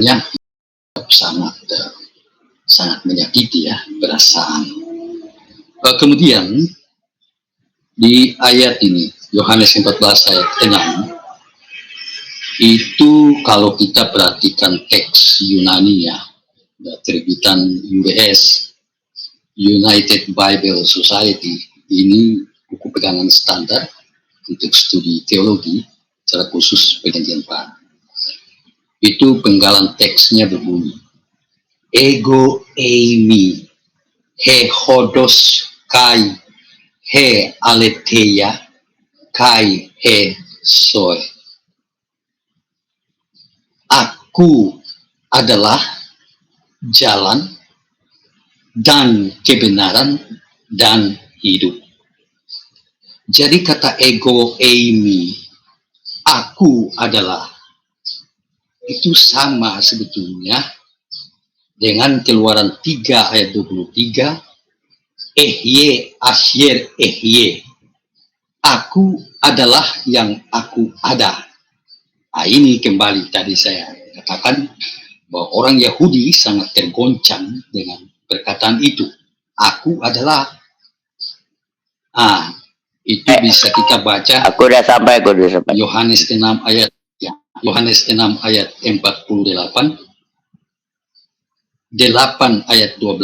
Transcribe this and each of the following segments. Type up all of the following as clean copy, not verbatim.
yang sangat sangat menyakiti ya perasaan. Kemudian di ayat ini Yohanes 14 ayat 6 itu kalau kita perhatikan teks Yunani ya, terbitan UBS, United Bible Society, ini buku pegangan standar untuk studi teologi secara khusus Perjanjian Baru. Itu penggalan teksnya berbunyi, ego eimi he hodos kai he aletheia kai he soe. Aku adalah jalan dan kebenaran dan hidup. Jadi kata ego eimi, aku adalah, itu sama sebetulnya dengan Keluaran 3 ayat 23, ehye asyer ehye, aku adalah yang aku ada. Nah, ini kembali tadi saya katakan bahwa orang Yahudi sangat tergoncang dengan perkataan itu, aku adalah. Itu bisa kita baca. Aku udah sampai. Yohanes 6 ayat ya, Yohanes 6 ayat 48, 8 ayat 12,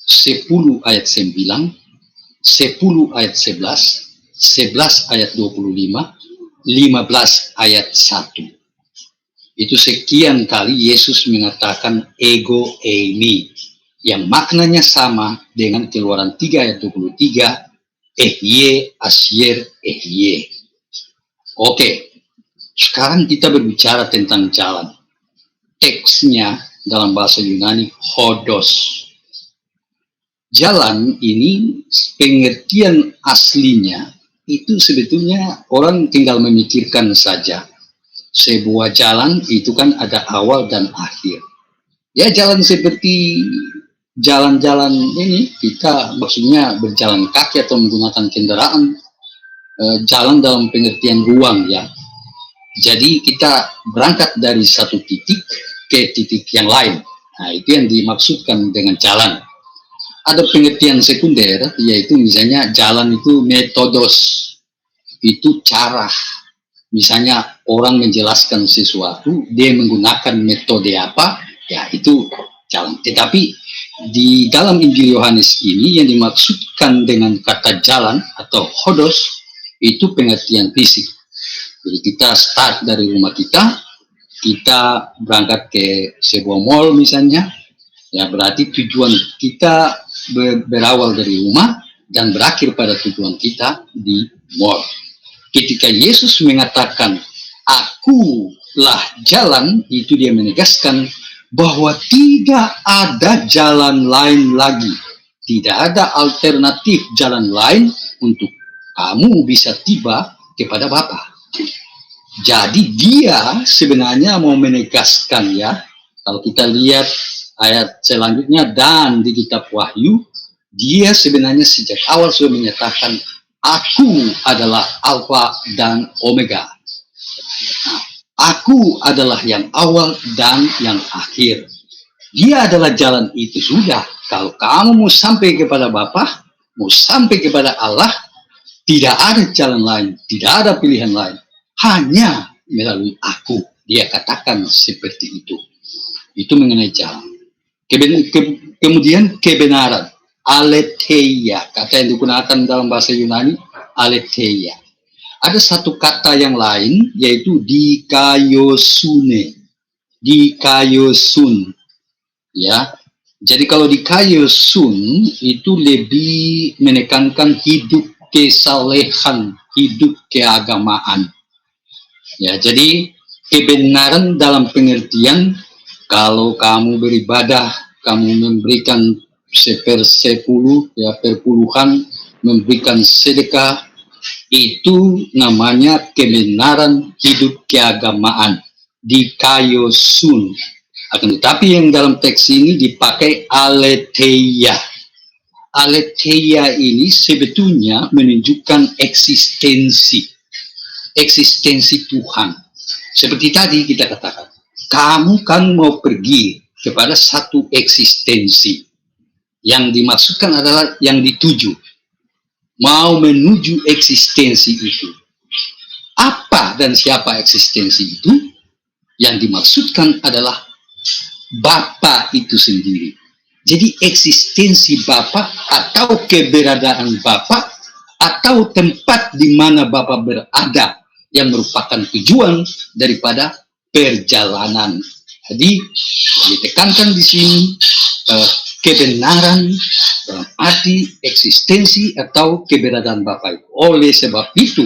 10 ayat 9, 10 ayat 11, 11 ayat 25, 15 ayat 1. Itu sekian kali Yesus mengatakan ego eimi, yang maknanya sama dengan Keluaran 3 ayat 23, ehye asyer ehye. Oke, sekarang kita berbicara tentang jalan. Teksnya dalam bahasa Yunani hodos. Jalan ini pengertian aslinya itu sebetulnya orang tinggal memikirkan saja. Sebuah jalan itu kan ada awal dan akhir. Ya, jalan seperti jalan-jalan ini, kita maksudnya berjalan kaki atau menggunakan kendaraan, jalan dalam pengertian ruang ya. Jadi kita berangkat dari satu titik ke titik yang lain. Nah, itu yang dimaksudkan dengan jalan. Ada pengertian sekunder, yaitu misalnya jalan itu metodos, itu cara. Misalnya orang menjelaskan sesuatu, dia menggunakan metode apa, ya itu jalan. Tetapi di dalam Injil Yohanes ini yang dimaksudkan dengan kata jalan atau hodos, itu pengertian fisik. Jadi kita start dari rumah kita berangkat ke sebuah mall misalnya, ya berarti tujuan kita berawal dari rumah dan berakhir pada tujuan kita di mall. Ketika Yesus mengatakan, akulah jalan, itu dia menegaskan bahwa tidak ada jalan lain lagi. Tidak ada alternatif jalan lain untuk kamu bisa tiba kepada Bapa. Jadi dia sebenarnya mau menegaskan ya, kalau kita lihat ayat selanjutnya dan di kitab Wahyu, dia sebenarnya sejak awal sudah menyatakan, aku adalah Alfa dan Omega. Aku adalah yang awal dan yang akhir. Dia adalah jalan itu sudah. Kalau kamu mau sampai kepada Bapa, mau sampai kepada Allah, tidak ada jalan lain, tidak ada pilihan lain. Hanya melalui aku. Dia katakan seperti itu. Itu mengenai jalan. Kemudian kebenaran. Aletheia, kata yang digunakan dalam bahasa Yunani, aletheia. Ada satu kata yang lain, yaitu dikaiosune, dikaiosun, ya. Jadi kalau dikaiosun itu lebih menekankan hidup kesalehan, hidup keagamaan. Ya, jadi kebenaran dalam pengertian kalau kamu beribadah, kamu memberikan sepersepuluh, ya perpuluhan, memberikan sedekah, itu namanya kebenaran hidup keagamaan, dikaiosun. Akan tetapi yang dalam teks ini dipakai aletheia. Aletheia ini sebetulnya menunjukkan eksistensi Tuhan. Seperti tadi kita katakan, Kamu kan mau pergi kepada satu eksistensi. Yang dimaksudkan adalah yang dituju. Mau menuju eksistensi itu. Apa dan siapa eksistensi itu? Yang dimaksudkan adalah Bapa itu sendiri. Jadi eksistensi Bapa atau keberadaan Bapa atau tempat di mana Bapa berada yang merupakan tujuan daripada perjalanan. Jadi ditekankan di sini kebenaran dalam arti eksistensi atau keberadaan Bapa itu. Oleh sebab itu,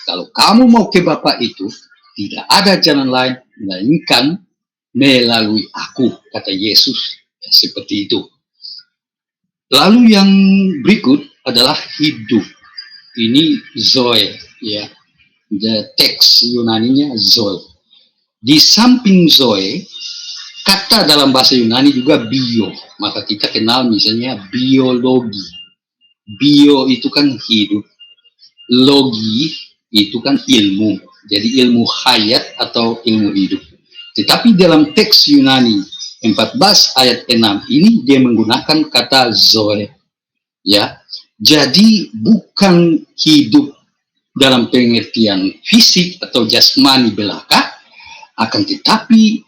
kalau kamu mau ke Bapa itu, tidak ada jalan lain melainkan melalui aku, kata Yesus. Ya, seperti itu. Lalu yang berikut adalah hidup. Ini Zoe, ya. The teks Yunaninya Zoe. Di samping Zoe, kata dalam bahasa Yunani juga bio. Maka kita kenal misalnya biologi. Bio itu kan hidup. Logi itu kan ilmu. Jadi ilmu hayat atau ilmu hidup. Tetapi dalam teks Yunani 14 ayat 6 ini dia menggunakan kata zoe. Ya. Jadi bukan hidup dalam pengertian fisik atau jasmani belaka, akan tetapi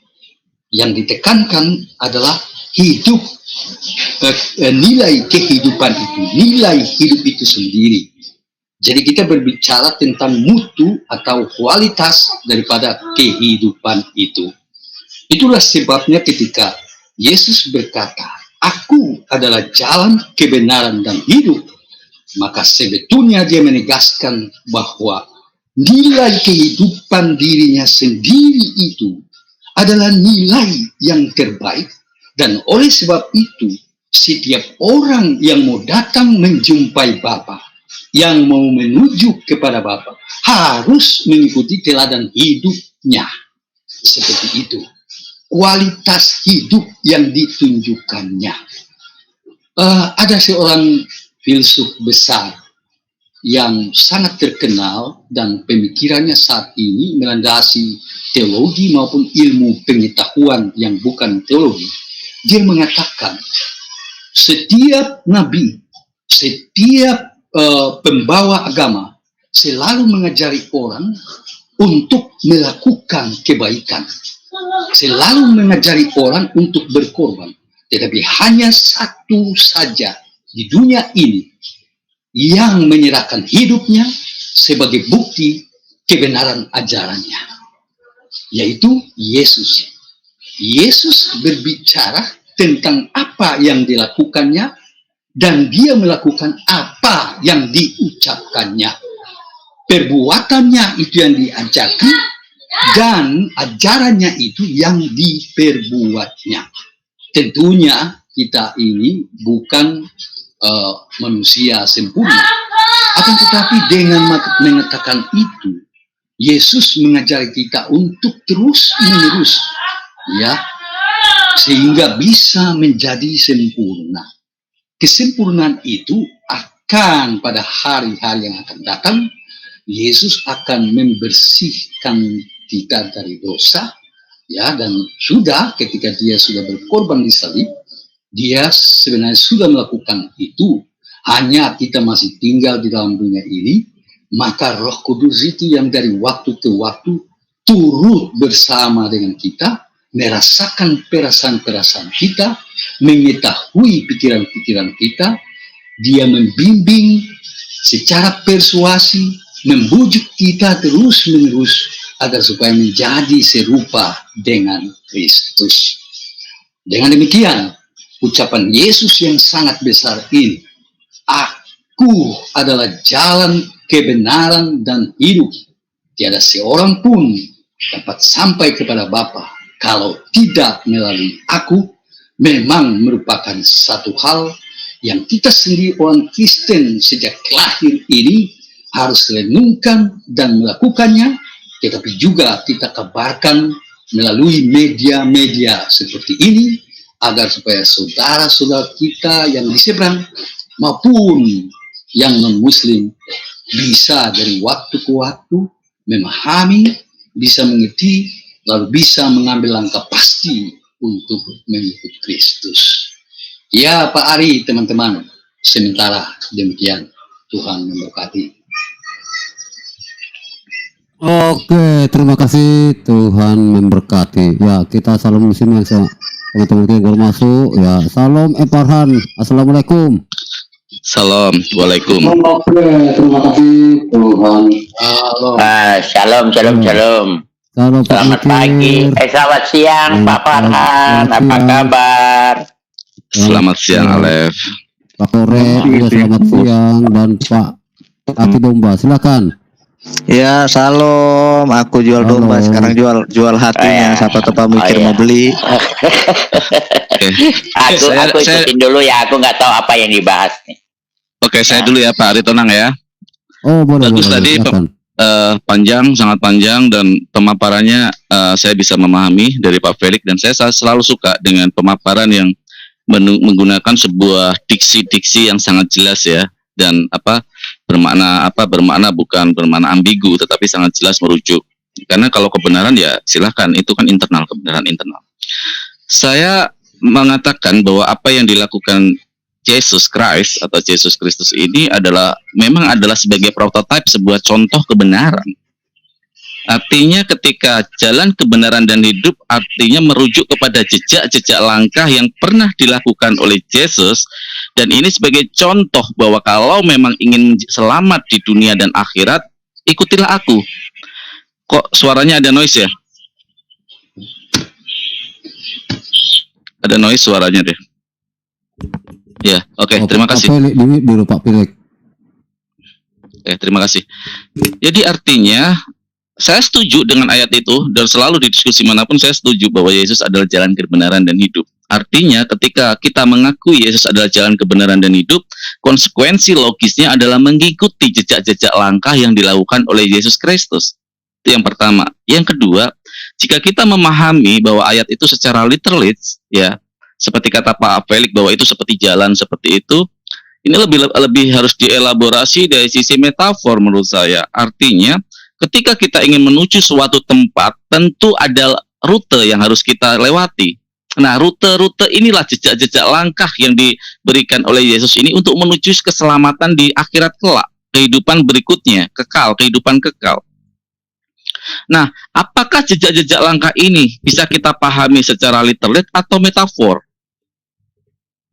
yang ditekankan adalah hidup, nilai kehidupan itu, nilai hidup itu sendiri. Jadi kita berbicara tentang mutu atau kualitas daripada kehidupan itu. Itulah sebabnya ketika Yesus berkata, aku adalah jalan, kebenaran, dan hidup, maka sebetulnya dia menegaskan bahwa nilai kehidupan dirinya sendiri itu adalah nilai yang terbaik. Dan oleh sebab itu, setiap orang yang mau datang menjumpai Bapa, yang mau menuju kepada Bapa, harus mengikuti teladan hidupnya. Seperti itu. Kualitas hidup yang ditunjukkannya. Ada seorang filsuf besar yang sangat terkenal dan pemikirannya saat ini melandasi teologi maupun ilmu pengetahuan yang bukan teologi. Dia mengatakan setiap nabi, setiap pembawa agama selalu mengajari orang untuk melakukan kebaikan. Selalu mengajari orang untuk berkorban. Tetapi hanya satu saja di dunia ini yang menyerahkan hidupnya sebagai bukti kebenaran ajarannya, yaitu Yesus. Yesus berbicara tentang apa yang dilakukannya dan dia melakukan apa yang diucapkannya. Perbuatannya itu yang diajarkan dan ajarannya itu yang diperbuatnya. Tentunya kita ini bukan manusia sempurna. Akan tetapi dengan mengatakan itu, Yesus mengajari kita untuk terus-menerus, ya, sehingga bisa menjadi sempurna. Kesempurnaan itu akan pada hari-hari yang akan datang, Yesus akan membersihkan kita dari dosa, ya, dan sudah ketika dia sudah berkorban di salib, dia sebenarnya sudah melakukan itu. Hanya kita masih tinggal di dalam dunia ini, maka Roh Kudus itu yang dari waktu ke waktu turut bersama dengan kita, merasakan perasaan-perasaan kita, mengetahui pikiran-pikiran kita. Dia membimbing secara persuasi, membujuk kita terus-menerus agar supaya menjadi serupa dengan Kristus. Dengan demikian, ucapan Yesus yang sangat besar ini, aku adalah jalan, kebenaran, dan hidup. Tiada seorang pun dapat sampai kepada Bapa kalau tidak melalui aku, memang merupakan satu hal yang kita sendiri orang Kristen sejak lahir ini harus renungkan dan melakukannya, tetapi juga kita kabarkan melalui media-media seperti ini, agar supaya saudara-saudara kita yang di seberang maupun yang non-muslim bisa dari waktu ke waktu memahami, bisa mengerti lalu bisa mengambil langkah pasti untuk mengikut Kristus. Ya Pak Ari, teman-teman, sementara demikian, Tuhan memberkati. Oke, terima kasih, Tuhan memberkati. Ya, kita salam di sini yang teman-teman yang baru masuk. Ya, salam Farhan. Assalamualaikum. Salam, waalaikum. Oke, terima kasih, Tuhan. Halo. Shalom. Halo, Pak Selamat pagi. Selamat siang, Pak Farhan. Apa kabar? Selamat siang, Alef. Pak Kore, juga selamat siang. Dan Pak Kaki Domba, silakan. Ya, salam. Aku jual domba, sekarang jual hatinya. Siapa tahu mikir mau beli. Aku ikutin dulu ya. Aku nggak tahu apa yang dibahas nih. Oke, saya dulu ya Pak Aritonang ya. Oh, boleh. Bagus tadi panjang, sangat panjang, dan pemaparannya saya bisa memahami dari Pak Felix, dan saya selalu suka dengan pemaparan yang menggunakan sebuah diksi-diksi yang sangat jelas ya, dan bermakna bukan bermakna ambigu, tetapi sangat jelas merujuk. Karena kalau kebenaran ya silahkan, itu kan internal, kebenaran internal. Saya mengatakan bahwa apa yang dilakukan Yesus Christ atau Yesus Kristus ini memang adalah sebagai prototipe sebuah contoh kebenaran. Artinya ketika jalan kebenaran dan hidup artinya merujuk kepada jejak-jejak langkah yang pernah dilakukan oleh Yesus, dan ini sebagai contoh bahwa kalau memang ingin selamat di dunia dan akhirat, ikutilah aku. Kok suaranya ada noise ya? Ada noise suaranya deh. Ya, oke, terima kasih. Pak Felix. Terima kasih. Jadi artinya saya setuju dengan ayat itu, dan selalu di diskusi manapun saya setuju bahwa Yesus adalah jalan kebenaran dan hidup. Artinya ketika kita mengakui Yesus adalah jalan kebenaran dan hidup, konsekuensi logisnya adalah mengikuti jejak-jejak langkah yang dilakukan oleh Yesus Kristus. Itu yang pertama. Yang kedua, jika kita memahami bahwa ayat itu secara literally, ya, seperti kata Pak Felix bahwa itu seperti jalan seperti itu, ini lebih harus dielaborasi dari sisi metafor menurut saya. Artinya ketika kita ingin menuju suatu tempat, tentu ada rute yang harus kita lewati. Nah, rute-rute inilah jejak-jejak langkah yang diberikan oleh Yesus ini untuk menuju keselamatan di akhirat kelak, kehidupan berikutnya, kehidupan kekal. Nah, apakah jejak-jejak langkah ini bisa kita pahami secara literal atau metafor?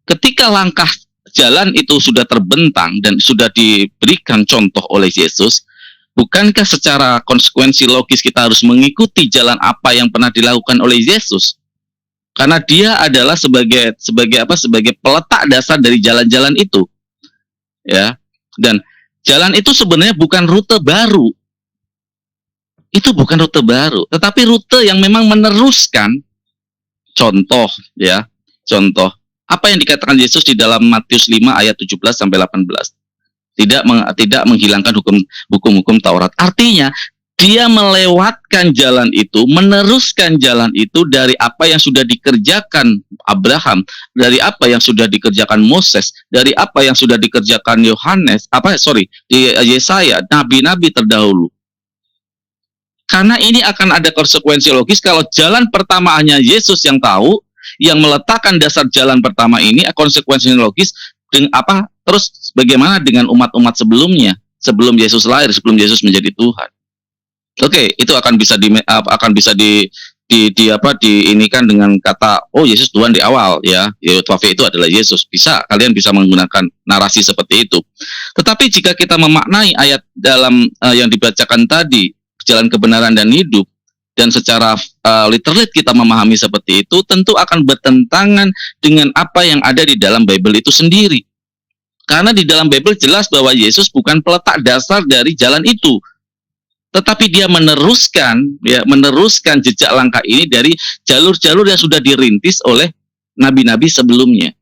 Ketika langkah jalan itu sudah terbentang dan sudah diberikan contoh oleh Yesus, bukankah secara konsekuensi logis kita harus mengikuti jalan apa yang pernah dilakukan oleh Yesus? Karena dia adalah sebagai peletak dasar dari jalan-jalan itu. Ya. Dan jalan itu sebenarnya bukan rute baru. Itu bukan rute baru, tetapi rute yang memang meneruskan contoh, ya. Contoh apa yang dikatakan Yesus di dalam Matius 5 ayat 17 sampai 18. Tidak menghilangkan hukum-hukum Taurat. Artinya dia melewatkan jalan itu, meneruskan jalan itu dari apa yang sudah dikerjakan Abraham, dari apa yang sudah dikerjakan Moses, dari apa yang sudah dikerjakan Yesaya, nabi-nabi terdahulu. Karena ini akan ada konsekuensi logis kalau jalan pertama hanya Yesus yang tahu, yang meletakkan dasar jalan pertama ini, konsekuensi logis terus bagaimana dengan umat-umat sebelumnya, sebelum Yesus lahir, sebelum Yesus menjadi Tuhan. Oke, itu akan bisa diinikan dengan kata Yesus Tuhan di awal, ya. Yahweh itu adalah Yesus. Kalian bisa menggunakan narasi seperti itu. Tetapi jika kita memaknai ayat dalam yang dibacakan tadi, jalan kebenaran dan hidup, dan secara literal kita memahami seperti itu, tentu akan bertentangan dengan apa yang ada di dalam Bible itu sendiri. Karena di dalam Bible jelas bahwa Yesus bukan peletak dasar dari jalan itu, tetapi dia meneruskan jejak langkah ini dari jalur-jalur yang sudah dirintis oleh nabi-nabi sebelumnya.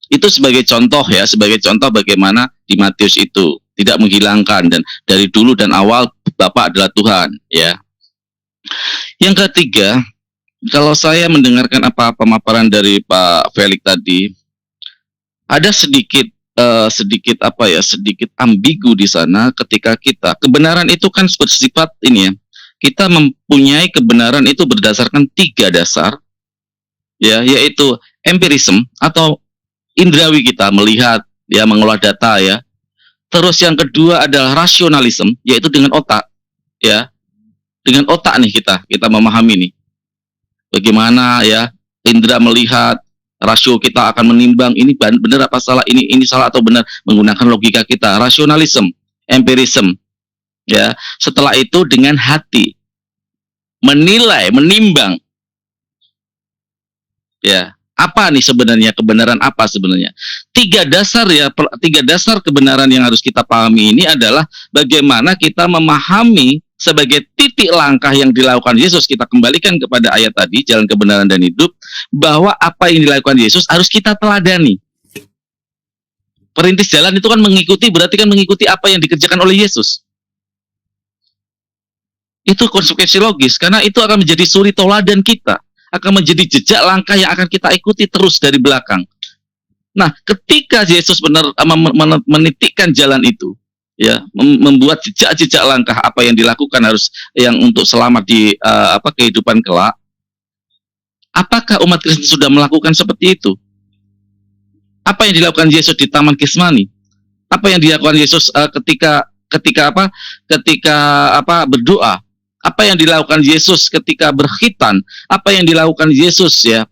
Itu sebagai contoh ya, sebagai contoh bagaimana di Matius itu tidak menghilangkan, dan dari dulu dan awal Bapa adalah Tuhan, ya. Yang ketiga, kalau saya mendengarkan pemaparan dari Pak Felix tadi, ada sedikit ambigu di sana ketika kebenaran itu kan bersifat ini ya, kita mempunyai kebenaran itu berdasarkan 3 dasar, ya, yaitu empirism atau indrawi kita melihat, ya, mengolah data, ya. Terus yang kedua adalah rasionalism, yaitu dengan otak, ya. Dengan otak nih kita memahami nih. Bagaimana, ya, indera melihat, rasio kita akan menimbang ini benar apa salah, ini salah atau benar, menggunakan logika kita. Rasionalism, empirism, ya. Setelah itu dengan hati menilai, menimbang, ya, apa nih sebenarnya kebenaran, apa sebenarnya. 3 dasar, ya, 3 dasar kebenaran yang harus kita pahami ini adalah bagaimana kita memahami sebagai titik langkah yang dilakukan Yesus. Kita kembalikan kepada ayat tadi, jalan kebenaran dan hidup, bahwa apa yang dilakukan Yesus harus kita teladani. Perintis jalan itu kan mengikuti, berarti kan mengikuti apa yang dikerjakan oleh Yesus. Itu konsekuensi logis, karena itu akan menjadi suri toladan kita, akan menjadi jejak langkah yang akan kita ikuti terus dari belakang. Nah, ketika Yesus benar menitikkan jalan itu, ya, membuat jejak-jejak langkah apa yang dilakukan harus yang untuk selamat di kehidupan kelak. Apakah umat Kristen sudah melakukan seperti itu? Apa yang dilakukan Yesus di Taman Getsemani? Apa yang dilakukan Yesus ketika berdoa? Apa yang dilakukan Yesus ketika berkhitan? Apa yang dilakukan Yesus, ya?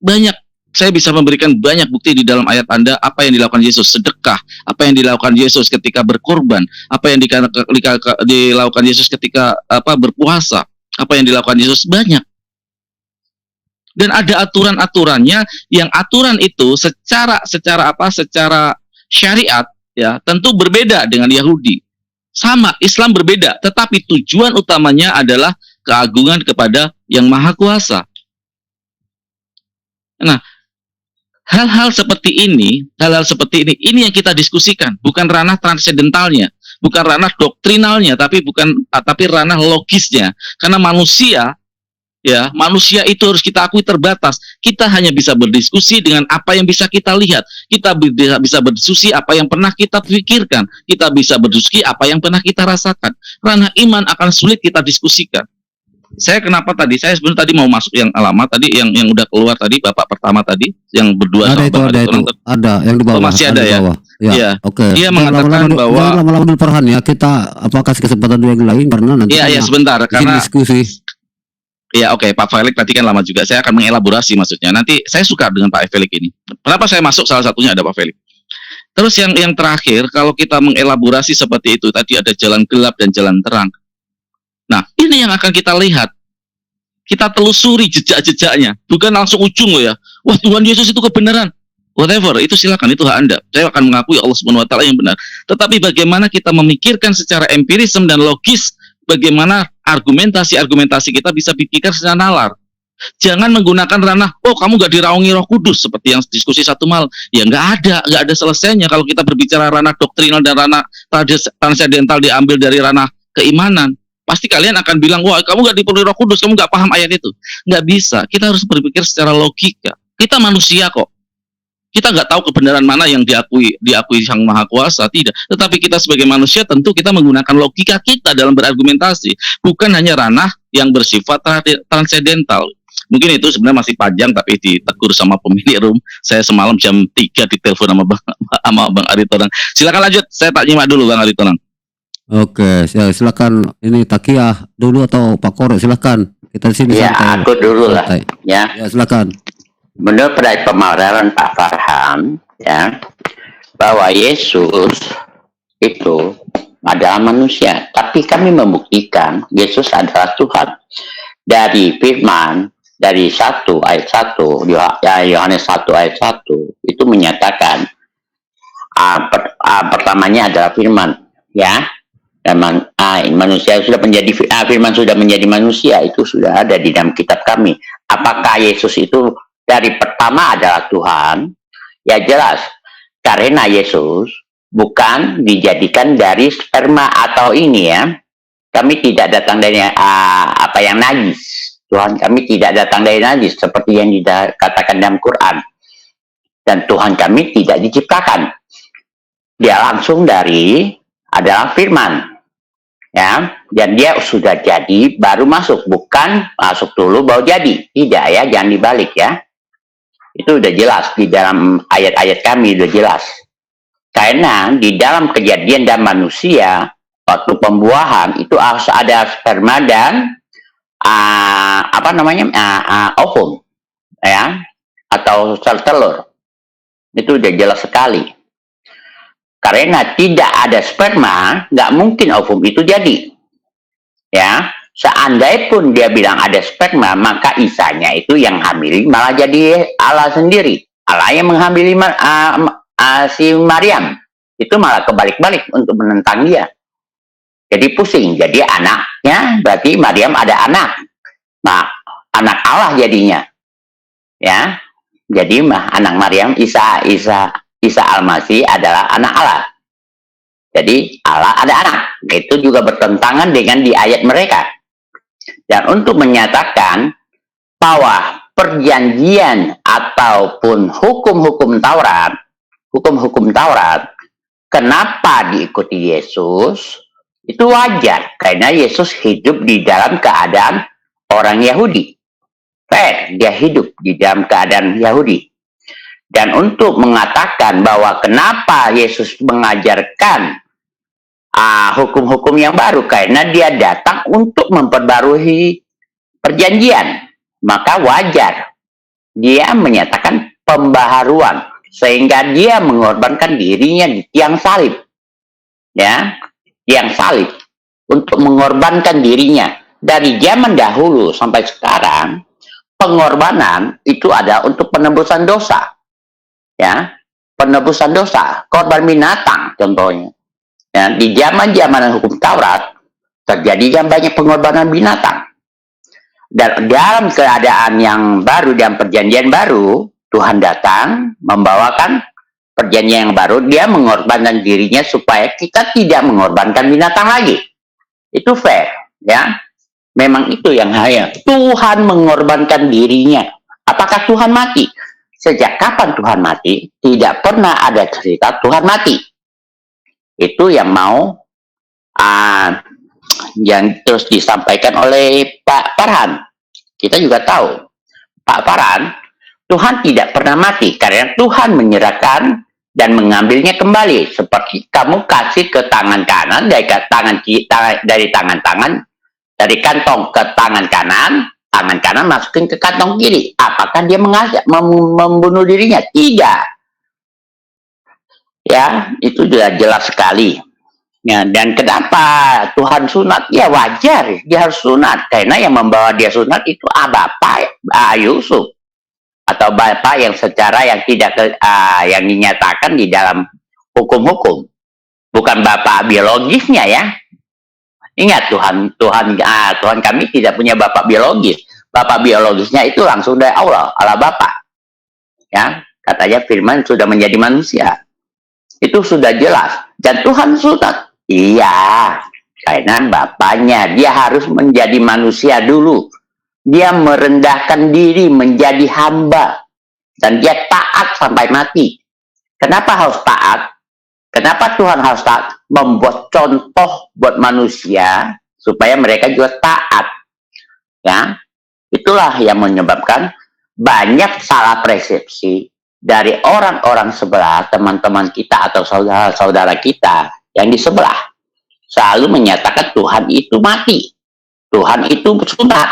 Banyak. Saya bisa memberikan banyak bukti di dalam ayat Anda apa yang dilakukan Yesus, sedekah, apa yang dilakukan Yesus ketika berkorban, apa yang dilakukan Yesus ketika berpuasa, apa yang dilakukan Yesus, banyak. Dan ada aturan-aturannya, yang aturan itu secara syariat, ya, tentu berbeda dengan Yahudi. Sama, Islam berbeda, tetapi tujuan utamanya adalah keagungan kepada Yang Maha Kuasa. Nah, hal-hal seperti ini yang kita diskusikan, bukan ranah transendentalnya, bukan ranah doktrinalnya, tapi ranah logisnya. Karena manusia itu harus kita akui terbatas. Kita hanya bisa berdiskusi dengan apa yang bisa kita lihat. Kita bisa berdiskusi apa yang pernah kita pikirkan. Kita bisa berdiskusi apa yang pernah kita rasakan. Ranah iman akan sulit kita diskusikan. Saya sebenarnya tadi mau masuk yang lama tadi, yang udah keluar tadi, bapak pertama tadi yang berdua ada sama ada yang di bawah. Masih ada, ya. Ya. Oke. Dia mengatakan bahwa lama-lama dulu Farhan, ya, kita kasih kesempatan yang lain karena nanti sebentar karena diskusi. Ya, oke, Pak Felix tadi kan lama juga. Saya akan mengelaborasi maksudnya. Nanti saya suka dengan Pak Felix ini. Kenapa saya masuk, salah satunya ada Pak Felix. Terus yang terakhir, kalau kita mengelaborasi seperti itu, tadi ada jalan gelap dan jalan terang. Nah, ini yang akan kita lihat. Kita telusuri jejak-jejaknya, bukan langsung ujung loh, ya. Wah, Tuhan Yesus itu kebenaran. Whatever, itu silakan, itu hak Anda. Saya akan mengakui Allah Subhanahu wa taala yang benar. Tetapi bagaimana kita memikirkan secara empirisme dan logis, bagaimana argumentasi kita bisa dipikirkan secara nalar. Jangan menggunakan ranah, kamu gak diraungi Roh Kudus seperti yang diskusi satu malam. Ya nggak ada selesainya kalau kita berbicara ranah doktrinal dan ranah transendental diambil dari ranah keimanan. Pasti kalian akan bilang, wah, kamu gak dipenuhi Roh Kudus, kamu gak paham ayat itu. Nggak bisa. Kita harus berpikir secara logika. Kita manusia kok. Kita nggak tahu kebenaran mana yang diakui Sang Maha Kuasa, tidak. Tetapi kita sebagai manusia tentu kita menggunakan logika kita dalam berargumentasi, bukan hanya ranah yang bersifat transendental. Mungkin itu sebenarnya masih panjang, tapi ditegur sama pemilik room. Saya semalam jam 3 ditelepon sama Bang Aritonang. Silakan lanjut, saya tak nyimak dulu Bang Aritonang. Oke, silakan. Ini Takiyah dulu atau Pak Kore, silakan. Kita di sini. Ya, aku dulu lah. Ya, silakan. Menurut pemaparan Pak Farhan, ya, bahwa Yesus itu adalah manusia, tapi kami membuktikan Yesus adalah Tuhan dari firman dari 1 ayat 1, Yohanes 1 ayat 1 itu menyatakan pertamanya adalah firman, ya. Dan manusia sudah menjadi firman sudah menjadi manusia, itu sudah ada di dalam kitab kami. Apakah Yesus itu dari pertama adalah Tuhan? Ya jelas, karena Yesus bukan dijadikan dari sperma atau ini, ya. Kami tidak datang dari apa yang najis. Tuhan kami tidak datang dari najis seperti yang dikatakan dalam Quran. Dan Tuhan kami tidak diciptakan. Dia langsung adalah firman. Ya, dan dia sudah jadi baru masuk, bukan masuk dulu baru jadi. Tidak ya, jangan dibalik ya. Itu udah jelas di dalam ayat-ayat kami udah jelas. Karena di dalam kejadian dan manusia waktu pembuahan itu harus ada sperma dan ovum ya, atau sel telur. Itu udah jelas sekali. Karena tidak ada sperma, nggak mungkin ovum itu jadi. Ya, seandainya pun dia bilang ada sperma, maka Isanya itu yang hamili malah jadi Allah sendiri. Allah yang menghamili si Maryam. Itu malah kebalik-balik untuk menentang dia. Jadi pusing. Jadi anaknya, berarti Maryam ada anak. Nah, anak Allah jadinya. Ya, jadi anak Maryam, Isa Al-Masih adalah anak Allah. Jadi Allah ada anak. Itu juga bertentangan dengan di ayat mereka. Dan untuk menyatakan bahwa perjanjian ataupun hukum-hukum Taurat, kenapa diikuti Yesus, itu wajar. Karena Yesus hidup di dalam keadaan orang Yahudi. Dia hidup di dalam keadaan Yahudi. Dan untuk mengatakan bahwa kenapa Yesus mengajarkan hukum-hukum yang baru, karena dia datang untuk memperbarui perjanjian, maka wajar dia menyatakan pembaharuan, sehingga dia mengorbankan dirinya di tiang salib, ya, tiang salib, untuk mengorbankan dirinya. Dari zaman dahulu sampai sekarang, pengorbanan itu ada untuk penebusan dosa. Ya, penebusan dosa, korban binatang contohnya. Ya, di zaman-zaman hukum Taurat terjadi banyak pengorbanan binatang. Dan dalam keadaan yang baru, dalam perjanjian baru, Tuhan datang membawakan perjanjian yang baru. Dia mengorbankan dirinya supaya kita tidak mengorbankan binatang lagi. Itu fair, ya. Memang itu yang hanya Tuhan mengorbankan dirinya. Apakah Tuhan mati? Sejak kapan Tuhan mati? Tidak pernah ada cerita Tuhan mati. Itu yang mau yang terus disampaikan oleh Pak Farhan. Kita juga tahu, Pak Farhan, Tuhan tidak pernah mati karena Tuhan menyerahkan dan mengambilnya kembali. Seperti kamu kasih ke tangan kanan, dari kantong ke tangan kanan masukin ke kantong kiri. Apakah dia membunuh dirinya? Tidak. Ya, itu sudah jelas sekali. Ya, dan kenapa Tuhan sunat? Ya wajar, dia harus sunat. Karena yang membawa dia sunat itu Bapak Yusuf. Atau Bapak yang secara yang tidak yang dinyatakan di dalam hukum-hukum. Bukan Bapak biologisnya ya. Ingat, Tuhan kami tidak punya bapak biologis. Bapak biologisnya itu langsung dari Allah Bapa. Ya, katanya firman sudah menjadi manusia. Itu sudah jelas. Dan Tuhan sunat. Iya, karena bapaknya dia harus menjadi manusia dulu. Dia merendahkan diri menjadi hamba. Dan dia taat sampai mati. Kenapa harus taat? Kenapa Tuhan harus taat? Membuat contoh buat manusia supaya mereka juga taat. Ya, itulah yang menyebabkan banyak salah persepsi dari orang-orang sebelah, teman-teman kita atau saudara-saudara kita yang di sebelah. Selalu menyatakan Tuhan itu mati. Tuhan itu sunat.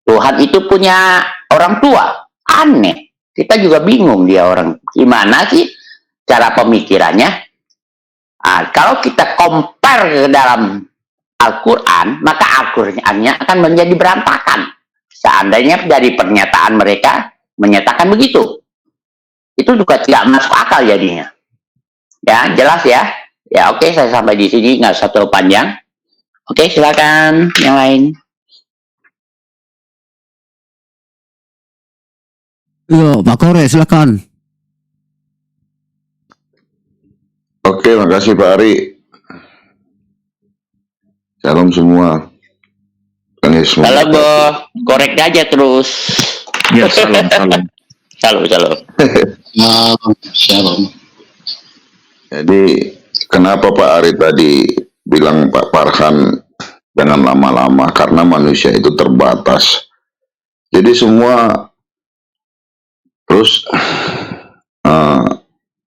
Tuhan itu punya orang tua. Aneh. Kita juga bingung dia orang. Gimana sih cara pemikirannya? Kalau kita compare ke dalam Al-Quran, maka Al-Qurannya akan menjadi berantakan. Seandainya dari pernyataan mereka menyatakan begitu. Itu juga tidak masuk akal jadinya. Ya, jelas ya. Ya, oke, saya sampai di sini, nggak usah terlalu panjang. Oke, silakan yang lain. Yo, Pak Kore, silakan. Oke, makasih Pak Ari. Salam semua. Salam, Bo. Korek aja terus. Ya, salam. Salam. Shalom. Jadi, kenapa Pak Ari tadi bilang Pak Farhan Jangan lama-lama karena manusia itu terbatas. Jadi semua terus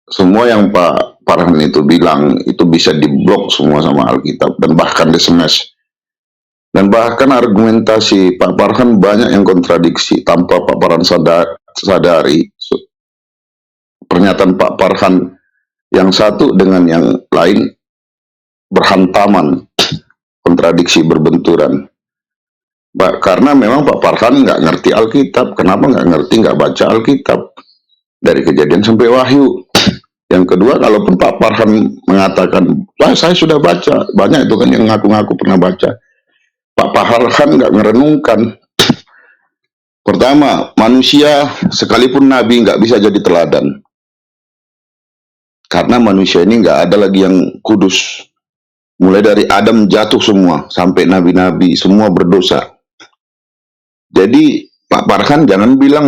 semua yang Pak Farhan itu bilang itu bisa diblok semua sama Alkitab dan bahkan di-smash. Dan bahkan argumentasi Pak Farhan banyak yang kontradiksi tanpa Pak Farhan sadari. Pernyataan Pak Farhan yang satu dengan yang lain berhantaman, kontradiksi, berbenturan. Karena memang Pak Farhan nggak ngerti Alkitab. Kenapa nggak ngerti, nggak baca Alkitab? Dari Kejadian sampai Wahyu. Yang kedua, kalaupun Pak Farhan mengatakan, wah saya sudah baca, banyak itu kan yang ngaku-ngaku pernah baca. Pak Farhan nggak merenungkan. Pertama, manusia sekalipun nabi nggak bisa jadi teladan. Karena manusia ini nggak ada lagi yang kudus. Mulai dari Adam jatuh semua, sampai nabi-nabi, semua berdosa. Jadi Pak Farhan jangan bilang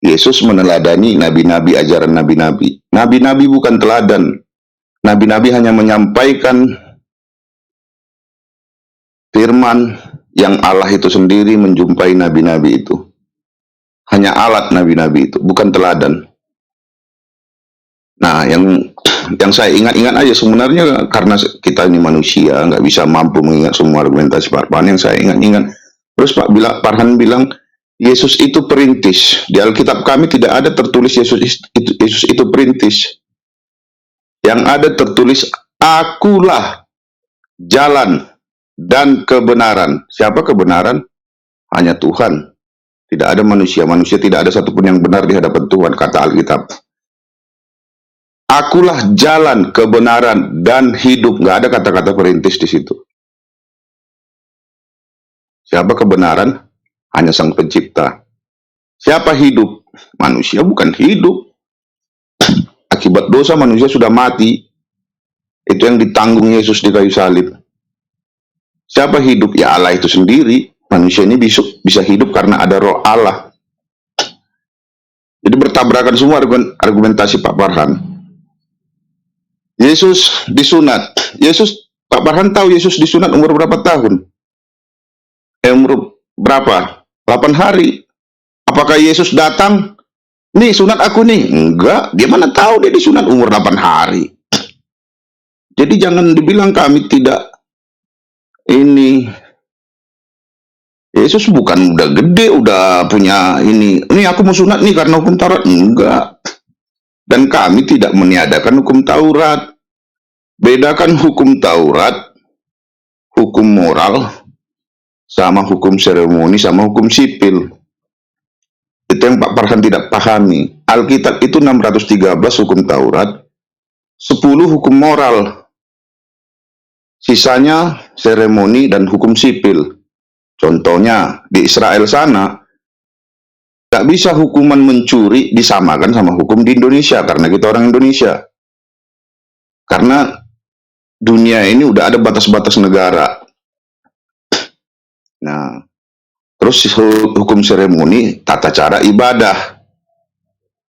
Yesus meneladani nabi-nabi, ajaran nabi-nabi. Nabi-nabi bukan teladan. Nabi-nabi hanya menyampaikan firman yang Allah itu sendiri menjumpai nabi-nabi itu. Hanya alat nabi-nabi itu, bukan teladan. Nah, yang saya ingat-ingat aja sebenarnya karena kita ini manusia, nggak bisa mampu mengingat semua argumentasi Pak Farhan yang saya ingat-ingat. Terus Pak Farhan bilang, Yesus itu perintis. Di Alkitab kami tidak ada tertulis Yesus itu perintis. Yang ada tertulis, akulah jalan dan kebenaran. Siapa kebenaran? Hanya Tuhan. Tidak ada manusia. Manusia tidak ada satupun yang benar di hadapan Tuhan, kata Alkitab. Akulah jalan, kebenaran, dan hidup. Nggak ada kata-kata perintis di situ. Siapa kebenaran? Hanya Sang Pencipta. Siapa hidup? Manusia bukan hidup. Akibat dosa manusia sudah mati. Itu yang ditanggung Yesus di kayu salib. Siapa hidup? Ya Allah itu sendiri. Manusia ini bisa hidup karena ada roh Allah. Jadi bertabrakan semua argumentasi Pak Farhan. Yesus disunat. Pak Farhan tahu Yesus disunat umur berapa tahun? Umur berapa? 8 hari. Apakah Yesus datang? Nih sunat aku nih. Enggak. Dia mana tahu dia disunat umur 8 hari. Jadi jangan dibilang kami tidak ini. Yesus bukan udah gede, udah punya ini. Ini aku mau sunat nih karena hukum Taurat. Enggak. Dan kami tidak meniadakan hukum Taurat. Bedakan hukum Taurat, hukum moral, sama hukum seremoni, sama hukum sipil. Itu yang Pak Farhan tidak pahami. Alkitab itu 613 hukum Taurat, 10 hukum moral. Sisanya seremoni dan hukum sipil. Contohnya, di Israel sana, tak bisa hukuman mencuri disamakan sama hukum di Indonesia, karena kita orang Indonesia. Karena dunia ini udah ada batas-batas negara. Nah, terus hukum seremoni, tata cara ibadah.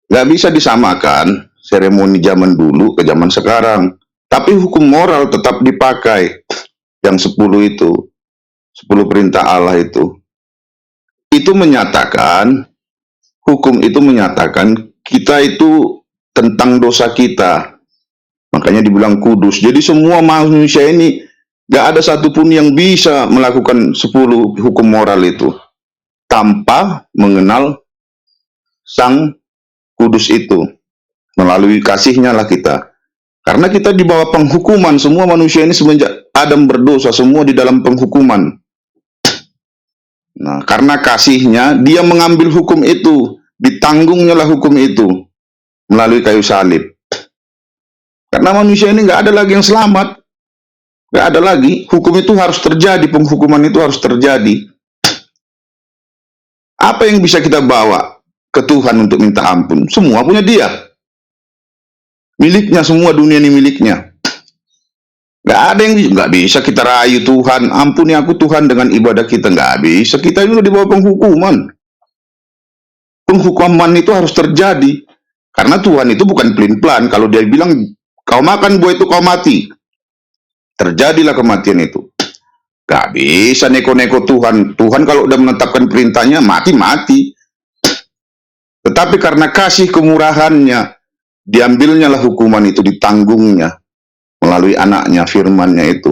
Nggak bisa disamakan seremoni zaman dulu ke zaman sekarang. Tapi hukum moral tetap dipakai. Yang 10 itu. 10 perintah Allah itu. Itu menyatakan, hukum itu menyatakan kita itu tentang dosa kita. Makanya dibilang kudus. Jadi semua manusia ini gak ada satupun yang bisa melakukan 10 hukum moral itu tanpa mengenal Sang Kudus itu. Melalui kasihnya lah kita. Karena kita di bawah penghukuman. Semua manusia ini semenjak Adam berdosa, semua di dalam penghukuman. Nah, karena kasihnya, dia mengambil hukum itu. Ditanggungnya lah hukum itu. Melalui kayu salib. Karena manusia ini nggak ada lagi yang selamat. Nggak ada lagi. Hukum itu harus terjadi. Penghukuman itu harus terjadi. Apa yang bisa kita bawa ke Tuhan untuk minta ampun? Semua punya dia. Miliknya, semua dunia ini miliknya. Nggak ada yang nggak bisa kita rayu Tuhan. Ampuni aku Tuhan dengan ibadah kita. Nggak bisa. Kita ini udah di bawah penghukuman. Penghukuman itu harus terjadi. Karena Tuhan itu bukan pelin-pelan. Kalau dia bilang, kau makan buah itu kau mati. Terjadilah kematian itu. Gak bisa neko-neko Tuhan. Tuhan kalau udah menetapkan perintahnya, mati-mati. Tetapi karena kasih kemurahannya, diambilnya lah hukuman itu, ditanggungnya melalui anaknya, firmannya itu.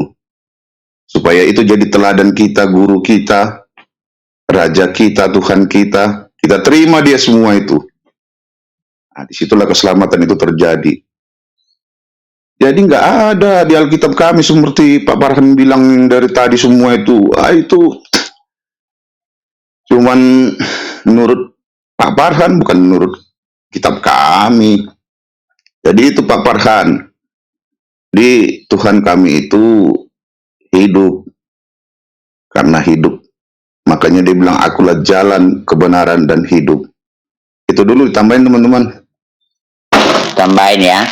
Supaya itu jadi teladan kita, guru kita, raja kita, Tuhan kita. Kita terima dia semua itu. Nah, disitulah keselamatan itu terjadi. Jadi nggak ada di Alkitab kami seperti Pak Farhan bilang dari tadi semua itu. Itu cuman menurut Pak Farhan, bukan menurut kitab kami. Jadi itu Pak Farhan. Di Tuhan kami itu hidup. Karena hidup. Makanya dia bilang, akulah jalan, kebenaran, dan hidup. Itu dulu ditambahin teman-teman. Tambahin ya.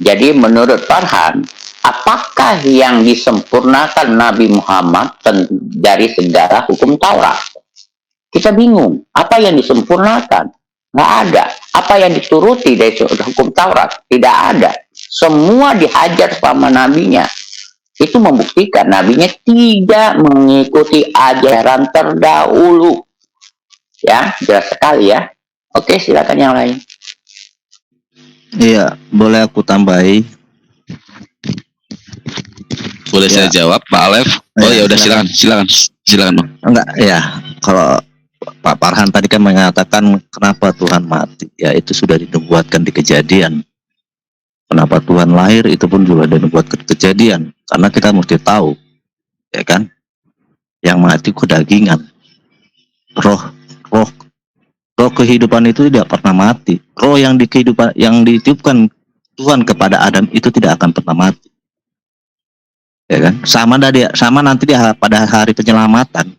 Jadi menurut Farhan, apakah yang disempurnakan Nabi Muhammad dari segala hukum Taurat? Kita bingung, apa yang disempurnakan? Nggak ada. Apa yang dituruti dari hukum Taurat? Tidak ada. Semua dihajar sama nabinya. Itu membuktikan nabinya tidak mengikuti ajaran terdahulu. Ya, jelas sekali ya. Oke, silakan yang lain. Iya, boleh aku tambahi? Boleh Ya. saya jawab, Pak Alef? Oh Ya, ya udah, silakan Bang. Enggak, ya. Kalau Pak Farhan tadi kan mengatakan kenapa Tuhan mati. Ya, itu sudah dinubuatkan di Kejadian. Kenapa Tuhan lahir itu pun juga dinubuatkan di Kejadian. Karena kita mesti tahu, ya kan? Yang mati kedagingan. Roh kehidupan itu tidak pernah mati. Roh yang ditiupkan Tuhan kepada Adam itu tidak akan pernah mati. Ya kan? Sama nanti pada hari penyelamatan,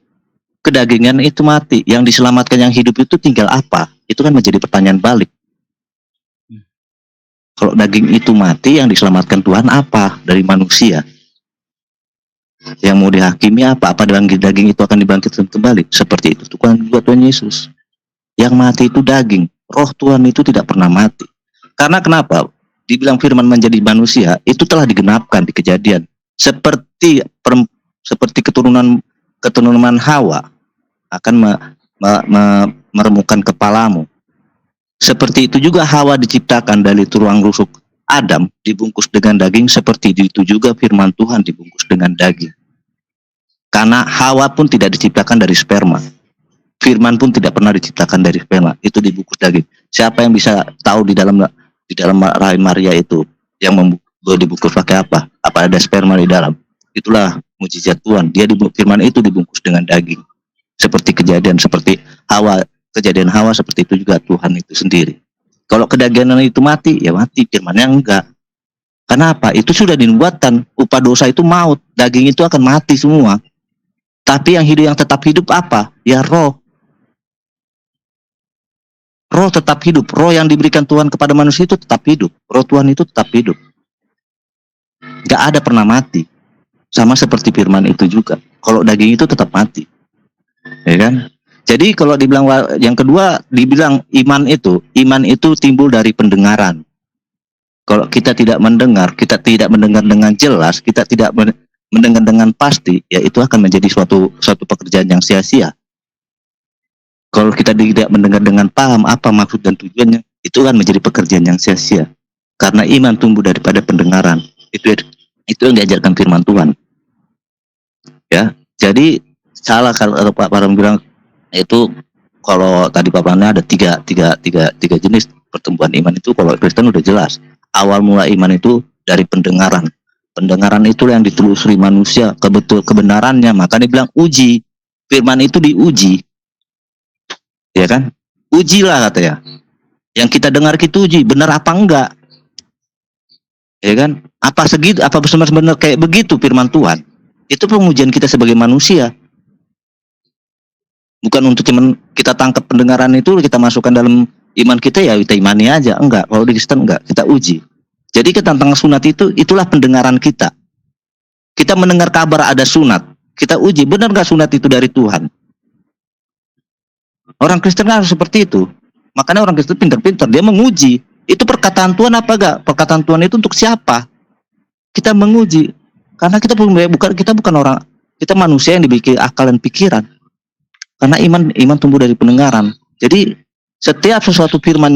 kedagingan itu mati. Yang diselamatkan yang hidup itu tinggal apa? Itu kan menjadi pertanyaan balik. Kalau daging itu mati, yang diselamatkan Tuhan apa dari manusia? Yang mau dihakimi apa? Apa daging itu akan dibangkitkan kembali? Seperti itu Tuhan juga Tuhan Yesus. Yang mati itu daging, roh Tuhan itu tidak pernah mati. Karena kenapa? Dibilang firman menjadi manusia, itu telah digenapkan di Kejadian. Seperti keturunan Hawa akan meremukkan kepalamu. Seperti itu juga Hawa diciptakan dari tulang rusuk Adam, dibungkus dengan daging. Seperti itu juga firman Tuhan dibungkus dengan daging. Karena Hawa pun tidak diciptakan dari sperma. Firman pun tidak pernah diciptakan dari sperma, itu dibungkus daging. Siapa yang bisa tahu di dalam rahim Maria itu yang dibungkus pakai apa? Apa ada sperma di dalam? Itulah mujizat Tuhan. Firman itu dibungkus dengan daging. Seperti kejadian, seperti kejadian Hawa, seperti itu juga Tuhan itu sendiri. Kalau kedagingan itu mati, ya mati. Firmannya enggak. Kenapa? Itu sudah dinubuatkan. Upah dosa itu maut. Daging itu akan mati semua. Tapi yang tetap hidup apa? Ya roh. Roh tetap hidup. Roh yang diberikan Tuhan kepada manusia itu tetap hidup. Roh Tuhan itu tetap hidup. Gak ada pernah mati. Sama seperti firman itu juga. Kalau daging itu tetap mati. Ya kan? Jadi kalau dibilang yang kedua, dibilang iman itu timbul dari pendengaran. Kalau kita tidak mendengar dengan jelas, kita tidak mendengar dengan pasti, ya itu akan menjadi suatu pekerjaan yang sia-sia. Kalau kita tidak mendengar dengan paham apa maksud dan tujuannya, itu akan menjadi pekerjaan yang sia-sia. Karena iman tumbuh daripada pendengaran. Itu yang diajarkan firman Tuhan. Ya, jadi salah kalau Pak Farhan bilang itu, kalau tadi paparannya ada tiga jenis pertumbuhan iman itu. Kalau Kristen udah jelas. Awal mula iman itu dari pendengaran. Pendengaran itu yang ditelusuri manusia kebenarannya. Maka dibilang uji. Firman itu diuji. Ya kan? Ujilah katanya. Yang kita dengar kita uji, benar apa enggak? Ya kan? Apa benar kayak begitu firman Tuhan? Itu pengujian kita sebagai manusia. Bukan untuk cuman kita tangkap pendengaran itu, kita masukkan dalam iman kita, ya kita imani aja. Enggak, kalau di Kristen enggak, kita uji. Jadi tentang sunat itulah pendengaran kita. Kita mendengar kabar ada sunat, kita uji, benar enggak sunat itu dari Tuhan? Orang Kristen kan harus seperti itu. Makanya orang Kristen pintar-pintar, dia menguji. Itu perkataan Tuhan apa enggak? Perkataan Tuhan itu untuk siapa? Kita menguji. Karena kita bukan orang Kita manusia yang diberi akal dan pikiran. Karena iman tumbuh dari pendengaran. Jadi setiap sesuatu firman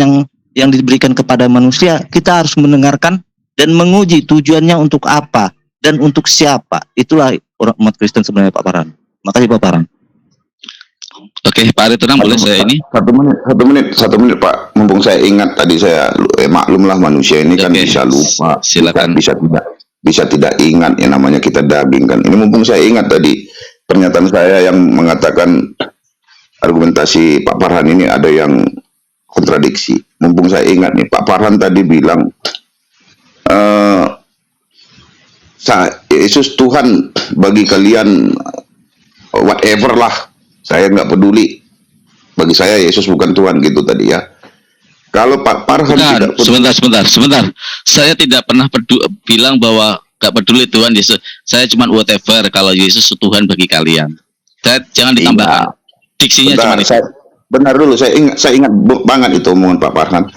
yang diberikan kepada manusia, kita harus mendengarkan dan menguji tujuannya untuk apa dan untuk siapa. Itulah orang umat Kristen sebenarnya, Pak Farhan. Makasih Pak Farhan. Oke, Pak Aritonang boleh saya ini? Satu menit Pak. Mumpung saya ingat tadi saya maklumlah manusia ini kan Oke, bisa lupa, silakan. bisa tidak ingat, ya namanya kita dubbing kan. Ini mumpung saya ingat tadi pernyataan saya yang mengatakan argumentasi Pak Farhan ini ada yang kontradiksi. Mumpung saya ingat nih, Pak Farhan tadi bilang Yesus Tuhan bagi kalian, whatever lah, saya nggak peduli. Bagi saya Yesus bukan Tuhan gitu tadi ya. Kalau Pak Farhan tidak peduli, sebentar. Saya tidak pernah bilang bahwa gak peduli Tuhan Yesus. Saya cuma whatever kalau Yesus Tuhan bagi kalian. Jangan ditambahkan. Diksinya cuma itu. Benar dulu, saya ingat banget itu omongan Pak Farhan.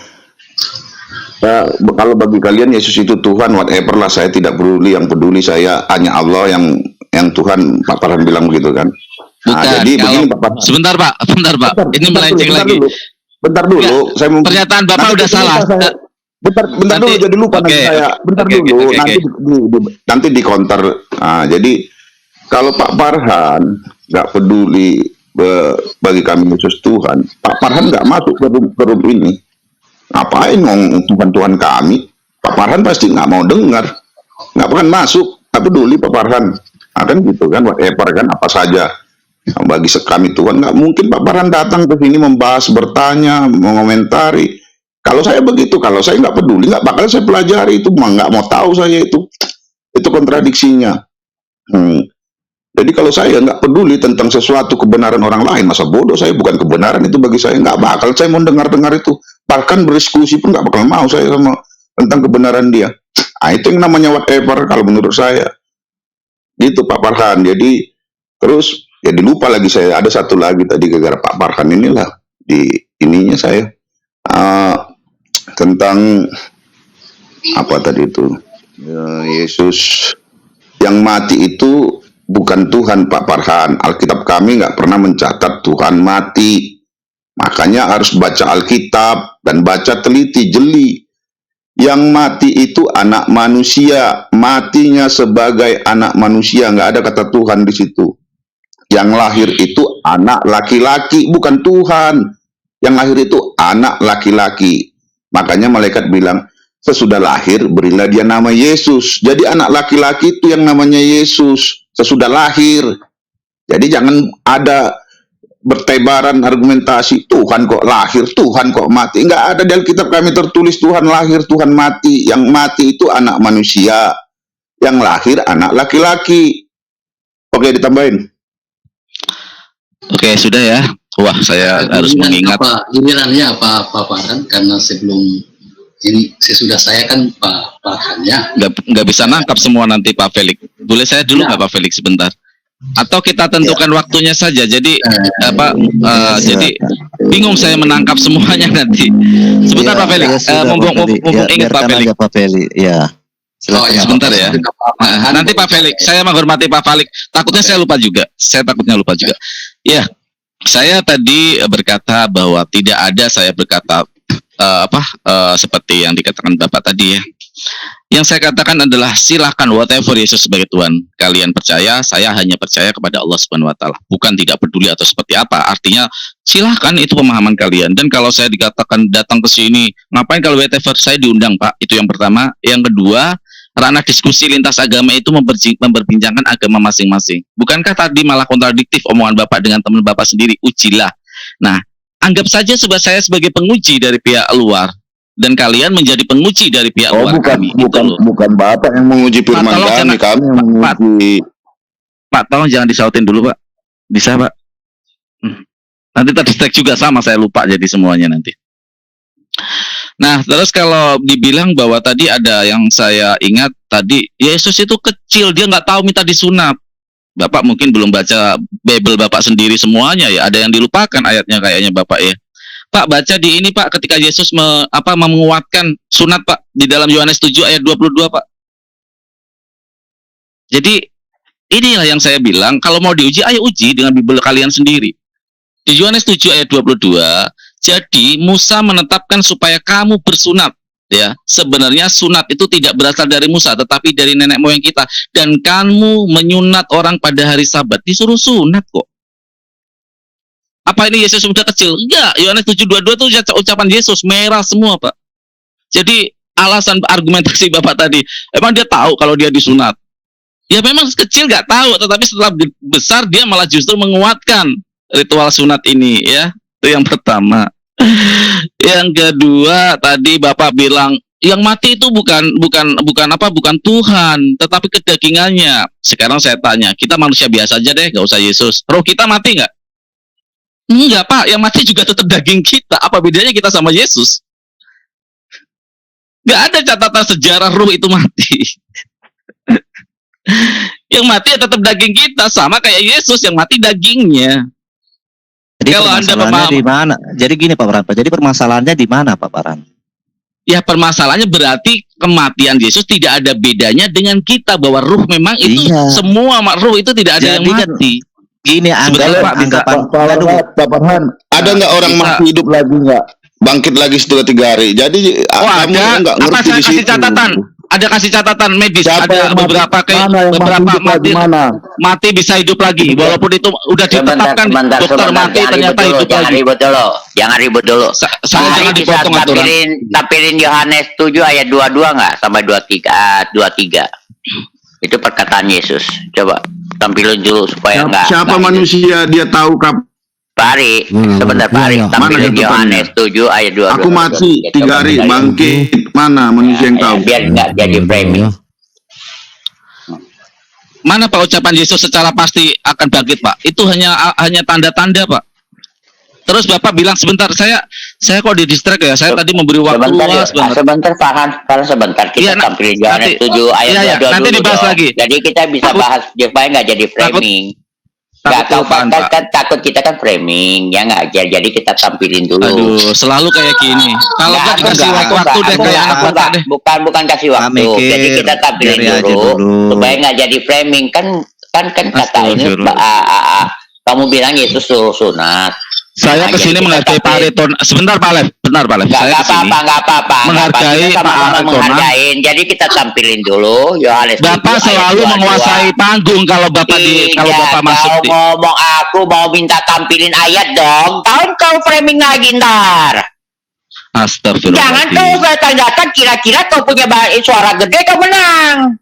Kalau bagi kalian Yesus itu Tuhan, whatever lah, saya tidak peduli. Yang peduli saya hanya Allah yang Tuhan. Pak Farhan bilang begitu kan. Bukan, jadi begini Pak Farhan. Sebentar Pak. Ini melenceng lagi. Bentar dulu, saya mau. Pernyataan Bapak udah salah. Bentar dulu, jadi lupa nanti saya. Bentar dulu, nanti di counter. Nah, jadi kalau Pak Farhan nggak peduli bagi kami Yesus Tuhan, Pak Farhan nggak masuk ke room ini. Ngapain ngomong Tuhan kami? Pak Farhan pasti nggak mau dengar, nggak akan masuk. Nggak peduli Pak Farhan. Nah, kan gitu kan, whatever kan, apa saja. Bagi kami Tuhan, nggak mungkin Pak Farhan datang ke sini membahas, bertanya, mengomentari. Kalau saya begitu, kalau saya nggak peduli, nggak bakal saya pelajari itu, nggak mau tahu saya itu kontradiksinya. Jadi kalau saya nggak peduli tentang sesuatu kebenaran orang lain, masa bodoh saya, bukan kebenaran itu bagi saya, nggak bakal saya mau dengar itu. Bahkan berdiskusi pun nggak bakal mau saya sama tentang kebenaran dia. Nah, itu yang namanya whatever kalau menurut saya. Gitu Pak Farhan. Jadi terus jadi lupa lagi saya, ada satu lagi tadi gara-gara Pak Farhan inilah di ininya saya tentang apa tadi itu, Yesus yang mati itu bukan Tuhan Pak Farhan. Alkitab kami nggak pernah mencatat Tuhan mati, makanya harus baca Alkitab dan baca teliti jeli. Yang mati itu anak manusia, matinya sebagai anak manusia, nggak ada kata Tuhan di situ. Yang lahir itu anak laki-laki, bukan Tuhan. Yang lahir itu anak laki-laki. Makanya malaikat bilang, sesudah lahir berilah dia nama Yesus. Jadi anak laki-laki itu yang namanya Yesus, sesudah lahir. Jadi jangan ada bertebaran argumentasi, Tuhan kok lahir, Tuhan kok mati. Enggak ada di Alkitab kami tertulis Tuhan lahir, Tuhan mati. Yang mati itu anak manusia, yang lahir anak laki-laki. Oke, ditambahin. Oke, sudah ya. Wah, saya harus mengingat. Gilirannya Pak Farhan, karena sebelum ini sesudah saya kan Pak Farhan ya. Nggak bisa nangkap semua nanti Pak Felix. Boleh saya dulu nggak Pak Felix sebentar? Atau kita tentukan waktunya saja. Jadi jadi bingung saya menangkap semuanya nanti. Sebentar Pak Felix. Mumpung ingat Pak Felix. Pak Felix. Ya. Sebentar ya. Nanti Pak Felix, saya menghormati Pak Felix. Takutnya saya lupa juga. Ya, saya tadi berkata bahwa tidak ada saya berkata seperti yang dikatakan Bapak tadi ya. Yang saya katakan adalah silakan whatever Yesus sebagai Tuhan. Kalian percaya, saya hanya percaya kepada Allah Subhanahu wa taala. Bukan tidak peduli atau seperti apa. Artinya silakan, itu pemahaman kalian. Dan kalau saya dikatakan datang ke sini, ngapain kalau whatever, saya diundang Pak. Itu yang pertama. Yang kedua, ranah diskusi lintas agama itu memperbincangkan agama masing-masing. Bukankah tadi malah kontradiktif omongan Bapak dengan teman Bapak sendiri? Ujilah. Nah, anggap saja saya sebagai penguji dari pihak luar. Dan kalian menjadi penguji dari pihak luar kami. Bukan Bapak yang menguji firman kami yang menguji. Pak, tolong jangan disautin dulu Pak. Bisa Pak? Nanti terdistract juga sama, saya lupa jadi semuanya nanti. Nah, terus kalau dibilang bahwa tadi ada yang saya ingat tadi, Yesus itu kecil, dia nggak tahu minta disunat. Bapak mungkin belum baca Bible Bapak sendiri semuanya ya, ada yang dilupakan ayatnya kayaknya Bapak ya. Pak, baca di ini Pak, ketika Yesus menguatkan sunat Pak, di dalam Yohanes 7 ayat 22 Pak. Jadi inilah yang saya bilang, kalau mau diuji, ayo uji dengan Bible kalian sendiri. Di Yohanes 7 ayat 22, jadi Musa menetapkan supaya kamu bersunat. Ya, sebenarnya sunat itu tidak berasal dari Musa, tetapi dari nenek moyang kita. Dan kamu menyunat orang pada hari Sabat, disuruh sunat kok. Apa ini Yesus sudah kecil? Enggak, Yohanes 7:22 itu ucapan Yesus, merah semua, Pak. Jadi alasan argumentasi Bapak tadi, emang dia tahu kalau dia disunat? Ya memang kecil nggak tahu, tetapi setelah besar dia malah justru menguatkan ritual sunat ini, ya. Itu yang pertama. Yang kedua, tadi Bapak bilang yang mati itu bukan Tuhan, tetapi kedagingannya. Sekarang saya tanya, kita manusia biasa aja deh, nggak usah Yesus. Roh kita mati nggak? Enggak, Pak. Yang mati juga tetap daging kita. Apa bedanya kita sama Yesus? Nggak ada catatan sejarah roh itu mati. Yang mati ya tetap daging kita, sama kayak Yesus yang mati dagingnya. Jadi Kalau Anda permasalahannya di mana? Jadi gini Pak Paran. Jadi permasalahannya di mana Pak Paran? Ya permasalahannya berarti kematian Yesus tidak ada bedanya dengan kita, bahwa ruh memang itu semua ruh itu tidak ada Jadi yang mati. Gini anggapan Pak Farhan, ada nggak orang mati hidup lagi nggak? Bangkit lagi setelah 3 hari. Jadi kamu nggak Apa ngerti saya di kasih situ. catatan? Ada kasih catatan medis, ada beberapa mati bisa hidup lagi, walaupun itu udah ditetapkan dokter mati ternyata hidup lagi. Jangan ribut dulu. Saya jangan dipotong aturan. Tampilin Yohanes 7 ayat 22 nggak sampai 23. Itu perkataan Yesus. Coba tampilin dulu supaya nggak. Siapa manusia dia tahu kapan? Pak Ari, sebentar Pak Ari, tampilin Yohanes 7 ayat 22. Aku mati 3 hari, bangkit. Mana manusia yang tahu? Biar nggak jadi framing. Mana Pak ucapan Yesus secara pasti akan bangkit, Pak? Itu hanya tanda-tanda, Pak. Terus Bapak bilang sebentar, saya kok di distract ya? Saya tadi memberi waktu luas banget. Sebentar Farhan, karena sebentar kita tampilin Yohanes 7 ayat 22 nanti dulu dibahas dong. lagi. Jadi kita bisa bahas supaya nggak jadi framing. Nggak tahu kan takut kita kan framing ya nggak, jadi kita tampilin dulu. Aduh, selalu kayak gini. Kalau nggak dikasih waktu deh kayak anak muda deh. Bukan kasih waktu. Jadi kita tampilin dulu supaya nggak jadi framing kan kata ini. Kamu bilang Yesus suruh sunat. Saya kesini menghargai Pak Ariton. Sebentar Pak Lev, benar Pak Lev. Nggak apa-apa. Menghargai Pak Ariton. Jadi kita tampilin dulu Yohanes. Bapak selalu menguasai panggung kalau Bapak masuk di. Ngomong aku mau minta tampilin ayat dong. Kau framing lagi ntar. Astagfirullah. Jangan kau tandakan kira-kira kau punya suara gede kau menang.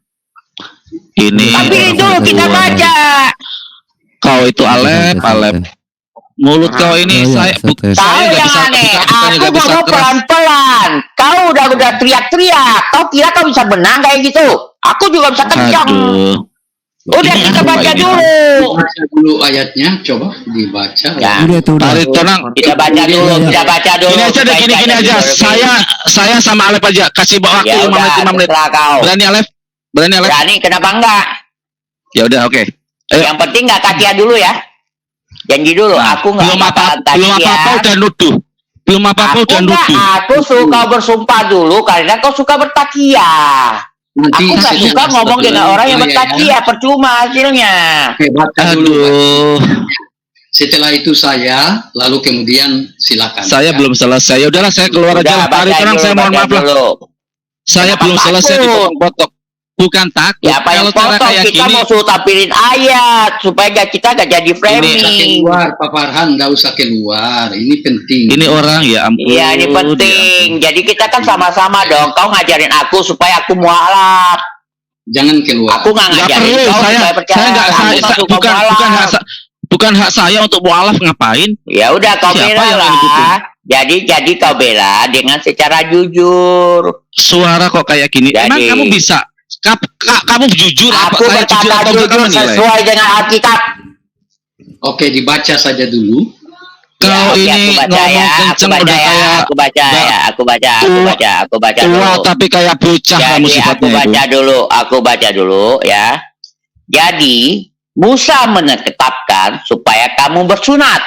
Ini. Tampilin dulu kita baca. Kau itu Alep. Mulut kau ini saya nggak bisa aku ngomong pelan-pelan. Kau udah teriak-teriak. Kau kira kau bisa menang kayak gitu? Aku juga bisa kencang. Udah kita baca dulu. Baca dulu ayatnya, coba dibaca. Ya. Tarik tenang. Kita baca dulu. Gini aja. Saya sama Alep aja kasih waktu 5 menit. Berani Alep? Berani, kenapa enggak? Ya udah, oke. Yang penting nggak kakia dulu ya. Janji dulu, aku nggak belum apa-apa udah nuduh. Aku suka bersumpah dulu karena kau suka bertakia. Aku nggak suka ngomong dengan orang yang bertakia, percuma hasilnya. Aduh. Setelah itu saya, lalu kemudian silakan. Saya belum selesai. Ya udahlah, saya keluar aja. Pak Ariton, saya mohon maaf lah. Saya belum selesai dipotong. Bukan takut. Ya, apa yang potong kita mau suruh tampilin ayat supaya kita nggak jadi framing. Keluar Pak Farhan, nggak usah keluar. Ini penting. Ini orang ya ampun. Iya ini penting. Jadi kita kan sama-sama dong. Kau ngajarin aku supaya aku mualaf. Jangan keluar. Aku nggak ngajarin kau supaya percaya. Bukan hak saya untuk mualaf, ngapain? Ya udah kau bela lah. Jadi kau bela dengan secara jujur. Suara kok kayak gini. Emang kamu bisa? Kamu jujur aku apa? Saya jujur atau sesuai dengan Alkitab. Oke, dibaca saja dulu. Kalau ini ngomong kenceng udah kayak aku baca dulu. Tapi kayak bocah kamu sifatnya Aku baca dulu ya. Jadi Musa menetapkan supaya kamu bersunat.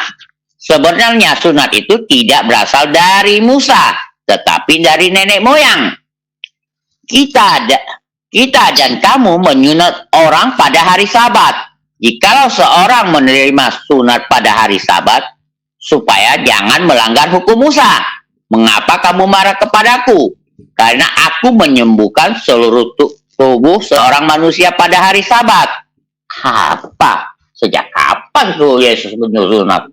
Sebenarnya sunat itu tidak berasal dari Musa, tetapi dari nenek moyang. kita dan kamu menyunat orang pada hari Sabat. Jikalau seorang menerima sunat pada hari Sabat, supaya jangan melanggar hukum Musa. Mengapa kamu marah kepadaku? Karena aku menyembuhkan seluruh tubuh seorang manusia pada hari Sabat. Apa? Sejak kapan tuh Yesus menyunat?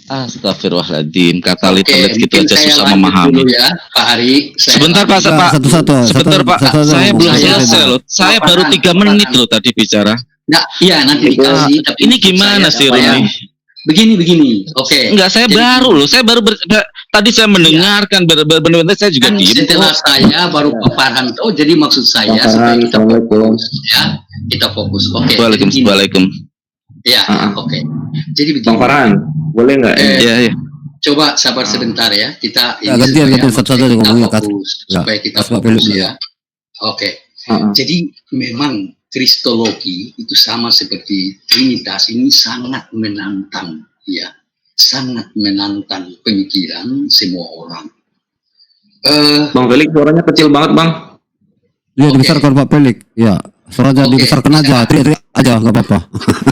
Astagfirullahaladzim, kata literat gitu mungkin aja saya susah lanjut memahami. dulu ya, Pak Hari. Sebentar Pak, Nah, sebentar Pak, saya belum selesai loh. Saya baru 3 menit loh tadi bicara. Nah, iya nanti dikasih. Tapi Ini gimana saya sih supaya- Roni? Begini. Oke. Enggak, saya Jadi- baru loh. Saya baru tadi saya mendengarkan benar-benar saya juga Kan diem. setelah saya baru Pak Farhanto, jadi maksud saya supaya kita fokus, ya, kita fokus. Oke. begini. Waalaikumsalam. Ya, oke. Jadi begini. Bang Farhan, boleh nggak? Ya, ya. Coba sabar sebentar ya. Kita Ya, gantian, supaya satu-satu kita ngomongnya, Kak. fokus, Ya, supaya kita Mas Pak fokus Felix, ya. Oke. Heeh. Jadi memang Kristologi itu sama seperti Trinitas ini sangat menantang, ya, sangat menantang pemikiran semua orang. Bang Felix suaranya kecil banget bang. Ya, Oke. dibesarkan Pak Pelik. Ya, suara Oke, dibesarkan aja, bisa. teriak aja, nggak apa-apa.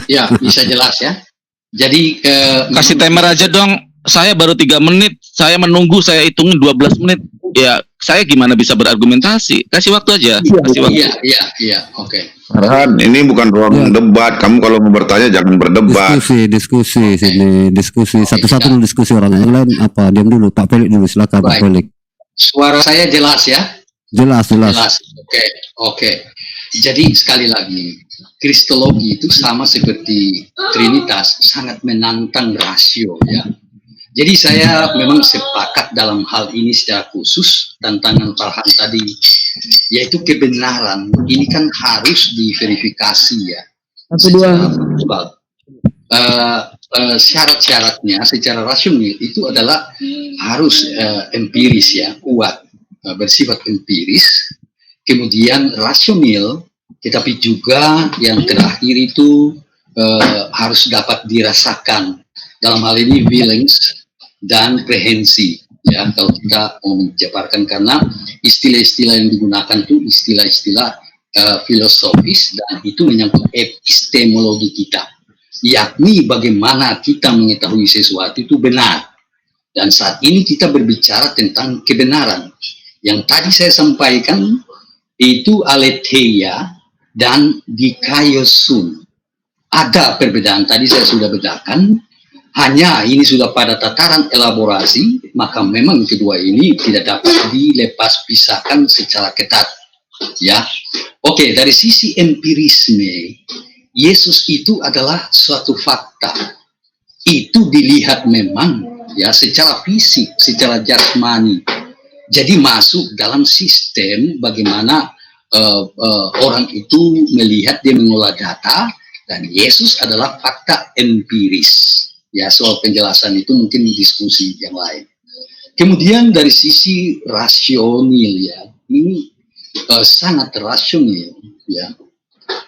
Ya, bisa jelas ya. Jadi Kasih timer aja dong. Saya baru 3 menit. Saya menunggu, saya hitungin 12 menit. Ya, saya gimana bisa berargumentasi? Kasih waktu aja. Kasih waktu. Iya, oke. Farhan, ini bukan ruang debat. Kamu kalau mau bertanya jangan berdebat. Diskusi sini, diskusi satu-satu dulu diskusi orang yang lain apa? Diam dulu, Pak Pelik dulu, silakan Pak Baik. Pelik. Suara saya jelas ya? Jelas. Jelas. Oke. Jadi sekali lagi, Kristologi itu sama seperti Trinitas, sangat menantang rasio ya. Jadi saya memang sepakat dalam hal ini secara khusus tantangan Farhan tadi, yaitu kebenaran ini kan harus diverifikasi ya. Secara faktual. Syarat-syaratnya secara rasional itu adalah harus empiris ya, kuat, bersifat empiris, kemudian rasional, tetapi juga yang terakhir itu harus dapat dirasakan, dalam hal ini feelings dan prehensi ya, kalau kita mau menjabarkan, karena istilah-istilah yang digunakan itu istilah-istilah filosofis dan itu menyangkut epistemologi kita, yakni bagaimana kita mengetahui sesuatu itu benar. Dan saat ini kita berbicara tentang kebenaran. Yang tadi saya sampaikan itu aletheia dan dikaiosun. Ada perbedaan, tadi saya sudah bedakan, hanya ini sudah pada tataran elaborasi, maka memang kedua ini tidak dapat dilepas pisahkan secara ketat. Ya, oke, dari sisi empirisme, Yesus itu adalah suatu fakta. Itu dilihat memang ya secara fisik, secara jasmani. Jadi masuk dalam sistem bagaimana orang itu melihat, dia mengolah data, dan Yesus adalah fakta empiris. Ya, soal penjelasan itu mungkin diskusi yang lain. Kemudian dari sisi rasional ya, ini sangat rasional ya,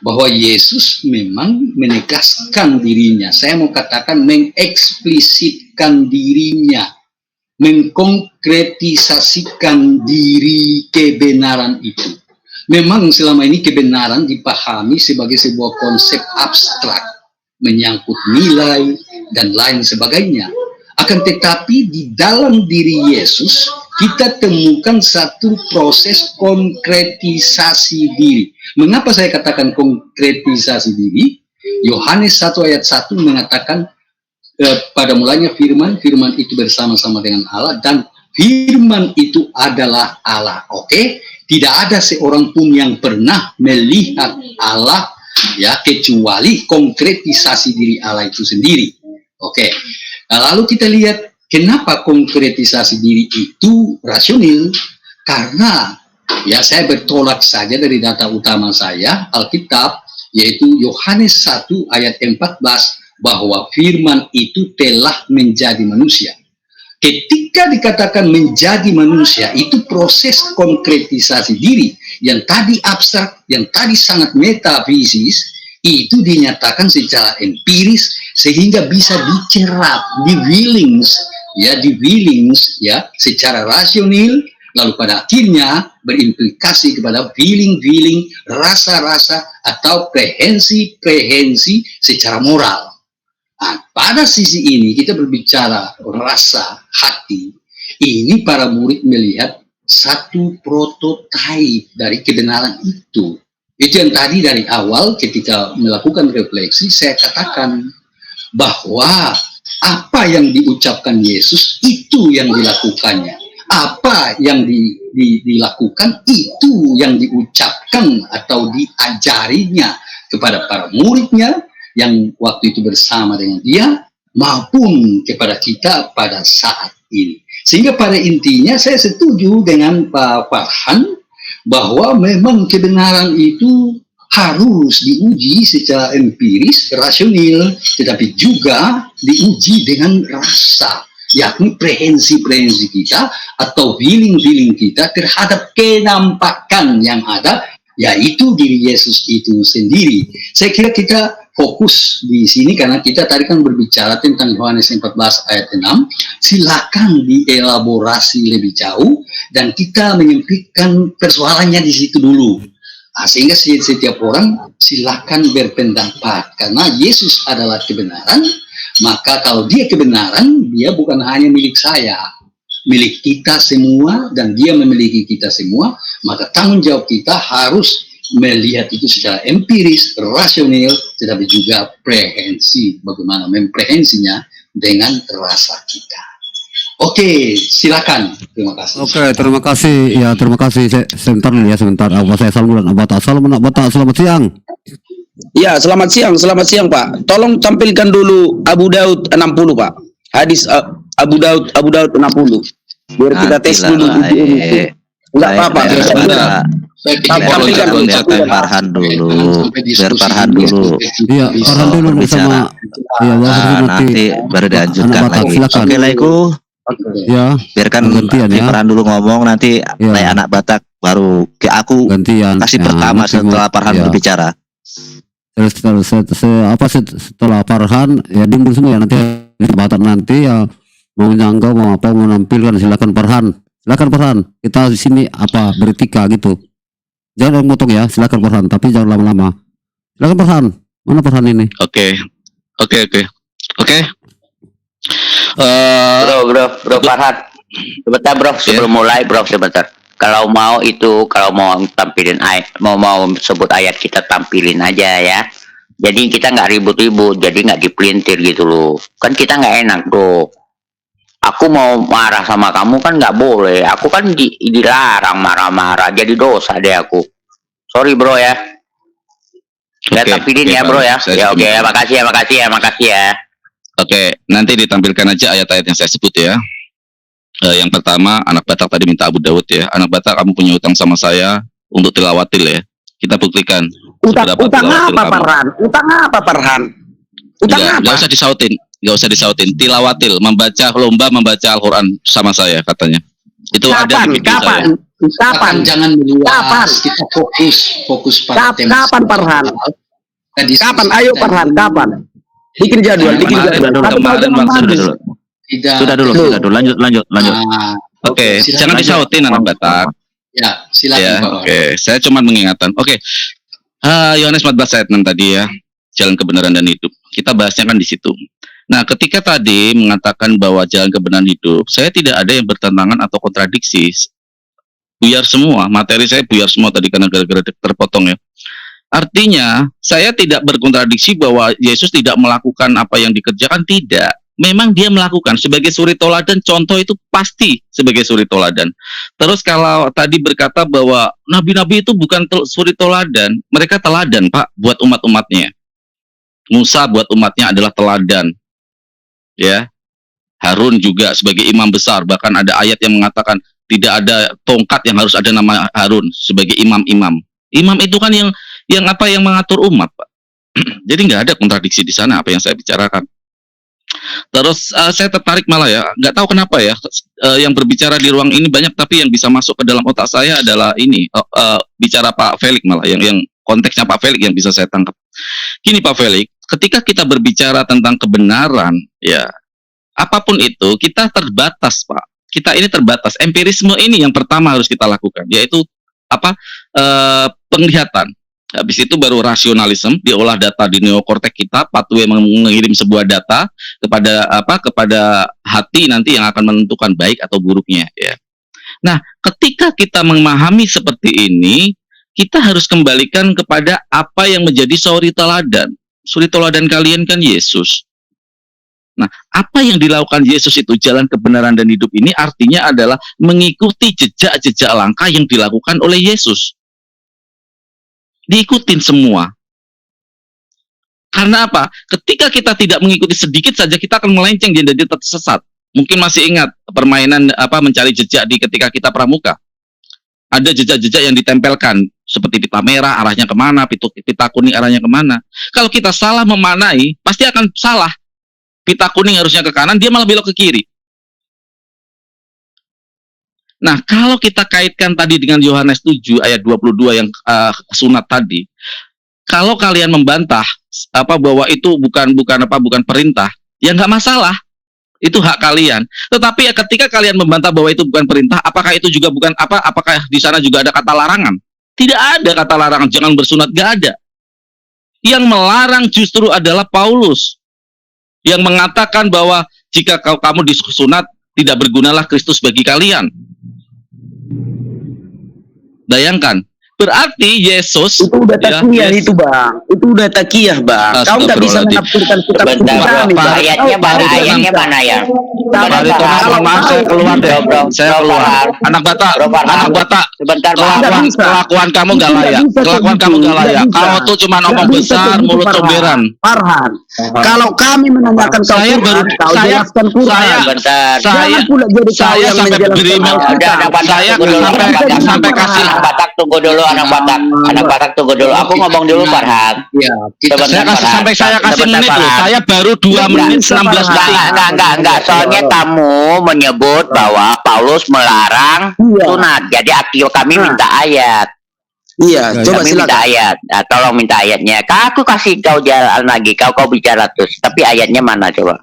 bahwa Yesus memang menegaskan dirinya, saya mau katakan mengeksplisitkan dirinya, mengkonkretisasikan diri kebenaran itu. Memang selama ini kebenaran dipahami sebagai sebuah konsep abstrak, menyangkut nilai dan lain sebagainya. Akan tetapi di dalam diri Yesus kita temukan satu proses konkretisasi diri. Mengapa saya katakan konkretisasi diri? Yohanes 1 ayat 1 mengatakan pada mulanya firman itu bersama-sama dengan Allah, dan firman itu adalah Allah. Oke? Tidak ada seorang pun yang pernah melihat Allah ya, kecuali konkretisasi diri Allah itu sendiri. Oke. Nah, lalu kita lihat kenapa konkretisasi diri itu rasional? Karena ya saya bertolak saja dari data utama saya, Alkitab, yaitu Yohanes 1 ayat 14, bahwa firman itu telah menjadi manusia. Ketika dikatakan menjadi manusia, itu proses konkretisasi diri yang tadi abstrak, yang tadi sangat metafisis, itu dinyatakan secara empiris sehingga bisa dicerap, di feelings ya, secara rasional, lalu pada akhirnya berimplikasi kepada feeling-feeling, rasa-rasa, atau prehensi-prehensi secara moral. Nah, pada sisi ini kita berbicara rasa hati. Ini para murid melihat satu prototipe dari kebenaran itu. Itu yang tadi dari awal ketika melakukan refleksi saya katakan bahwa apa yang diucapkan Yesus itu yang dilakukannya. Apa yang dilakukan itu yang diucapkan atau diajarinya kepada para muridnya yang waktu itu bersama dengan dia maupun kepada kita pada saat ini. Sehingga pada intinya saya setuju dengan Pak Farhan bahwa memang kebenaran itu harus diuji secara empiris, rasional, tetapi juga diuji dengan rasa, yakni prehensi-prehensi kita atau feeling-feeling kita terhadap kenampakan yang ada, yaitu diri Yesus itu sendiri. Saya kira kita fokus di sini karena kita tadi kan berbicara tentang Yohanes 14 ayat 6. Silakan dielaborasi lebih jauh dan kita menyempitkan persoalannya di situ dulu. Nah, sehingga setiap orang silakan berpendapat karena Yesus adalah kebenaran. Maka kalau dia kebenaran, dia bukan hanya milik saya, milik kita semua, dan dia memiliki kita semua. Maka tanggung jawab kita harus melihat itu secara empiris, rasional, tetapi juga prehensi, bagaimana memprehensinya dengan rasa kita. Oke, silakan. Terima kasih. Oke, terima kasih. Ya, terima kasih. Sebentar dulu ya, sebentar. Saya Salam bulan Abata. Salam Abata, selamat siang. Ya, selamat siang Pak. Tolong tampilkan dulu Abu Daud 60 Pak. Hadis Abu Daud 60. Biar kita tes dulu. Enggak apa-apa. Tampilkan dulu Farhan dulu. Biar Farhan dulu. Iya, Farhan dulu bersama. Iya, nanti baru dilanjutkan lagi. Silakan. Oke, Laiku. Ya, biarkan Farhan dulu ngomong, nanti anak Batak baru ke aku gantian. kasih pertama setelah Farhan berbicara. Setelah Farhan ya dimbul semua ya nanti Batak nanti ya mau nyanggau mau apa mau nampilkan silakan Farhan kita di sini apa beretika gitu, jangan motong ya, silakan Farhan tapi jangan lama-lama, silakan Farhan. Mana Farhan ini? Oke. Bro Farhan, sebentar bro, sebelum mulai bro, sebentar. Kalau mau tampilin ayat, mau sebut ayat, kita tampilin aja ya. Jadi kita nggak ribut-ribut, jadi nggak dipelintir gitu loh. Kan kita nggak enak bro. Aku mau marah sama kamu kan nggak boleh. Aku kan dilarang marah-marah, jadi dosa deh aku. Sorry bro ya. Ya tampilin ya bro ya. Ya oke, makasih ya. Oke, nanti ditampilkan aja ayat-ayat yang saya sebut ya. Yang pertama, anak Batak tadi minta Abu Daud ya. Anak Batak, kamu punya utang sama saya untuk tilawatil ya. Kita buktikan. Utang apa Farhan? Gak usah disautin. Tilawatil, lomba membaca Al-Quran sama saya katanya. Itu ada di video saya. Kapan? Jangan meluas. Kita fokus pada tema. Kapan Farhan? Kapan? Ayo Farhan, kapan? Bikin jadwal. Sudah dulu. Lanjut. Oke, jangan disautin anak Batak. Ya, silakan. Ya, oke. Saya cuma mengingatkan. Oke. Yohanes 14 ayat 6 tadi ya. Jalan kebenaran dan hidup. Kita bahasnya kan di situ. Nah, ketika tadi mengatakan bahwa jalan kebenaran hidup, saya tidak ada yang bertentangan atau kontradiksi. Buyar semua, materi saya buyar semua tadi karena gara-gara terpotong ya. Artinya, saya tidak berkontradiksi bahwa Yesus tidak melakukan apa yang dikerjakan, tidak. Memang dia melakukan sebagai suri toladan, contoh itu pasti sebagai suri toladan. Terus kalau tadi berkata bahwa nabi-nabi itu bukan suri toladan, mereka teladan Pak buat umat-umatnya. Musa buat umatnya adalah teladan. Ya. Harun juga sebagai imam besar, bahkan ada ayat yang mengatakan tidak ada tongkat yang harus ada nama Harun sebagai imam-imam. Imam itu kan yang mengatur umat, Pak. Jadi nggak ada kontradiksi di sana apa yang saya bicarakan. Terus saya tertarik malah ya, nggak tahu kenapa ya, yang berbicara di ruang ini banyak, tapi yang bisa masuk ke dalam otak saya adalah ini, bicara Pak Felix malah, yang konteksnya Pak Felix yang bisa saya tangkap. Gini Pak Felix, ketika kita berbicara tentang kebenaran, ya apapun itu kita terbatas Pak. kita ini terbatas. Empirisme ini yang pertama harus kita lakukan, yaitu penglihatan. Habis itu baru rasionalisme, diolah data di neokortek kita, pathway mengirim sebuah data kepada hati nanti yang akan menentukan baik atau buruknya, ya. Nah, ketika kita memahami seperti ini, kita harus kembalikan kepada apa yang menjadi suri teladan. Suri teladan kalian kan Yesus. Nah, apa yang dilakukan Yesus itu, jalan kebenaran dan hidup ini artinya adalah mengikuti jejak-jejak langkah yang dilakukan oleh Yesus. Diikutin semua. Karena apa? Ketika kita tidak mengikuti sedikit saja, kita akan melenceng dan jadi tersesat. Mungkin masih ingat permainan mencari jejak di ketika kita pramuka. Ada jejak-jejak yang ditempelkan, seperti pita merah arahnya kemana, pita kuning arahnya kemana. Kalau kita salah memanai, pasti akan salah. Pita kuning harusnya ke kanan, dia malah belok ke kiri. Nah, kalau kita kaitkan tadi dengan Yohanes 7 ayat 22 yang sunat tadi, kalau kalian membantah bahwa itu bukan perintah, ya nggak masalah. Itu hak kalian. Tetapi ketika kalian membantah bahwa itu bukan perintah, apakah itu juga bukan apakah di sana juga ada kata larangan? Tidak ada kata larangan, jangan bersunat, nggak ada. Yang melarang justru adalah Paulus, yang mengatakan bahwa jika kamu disunat, tidak bergunalah Kristus bagi kalian. Bayangkan, berarti Yesus itu udah takiyah itu bang, itu udah takiyah bang. Kau nggak bisa menafsirkan kitab suci kami. Ayatnya mana ya? Saya keluar deh, saya keluar. Anak Batak, sebentar, kelakuan kamu gak layak. Kelakuan kamu gak layak. Kamu tuh cuma ngomong besar, mulut comberan. Farhan, kalau kami menanyakan kau Quran, kau jelaskan Quran. Jangan pula jadi kau yang menjelaskan. Sampai kasih. Anak Batak tunggu dulu, anak Batak tunggu dulu. Aku ngomong dulu Farhan. Sampai saya kasih menit loh. Saya baru 2 menit 16 detik. Enggak. Soalnya kamu menyebut bahwa Paulus melarang sunat. Jadi kami minta ayat. Iya, coba kami minta ayat. Nah, tolong minta ayatnya. Aku kasih kau jalan lagi. Kau bicara terus. Tapi ayatnya mana coba?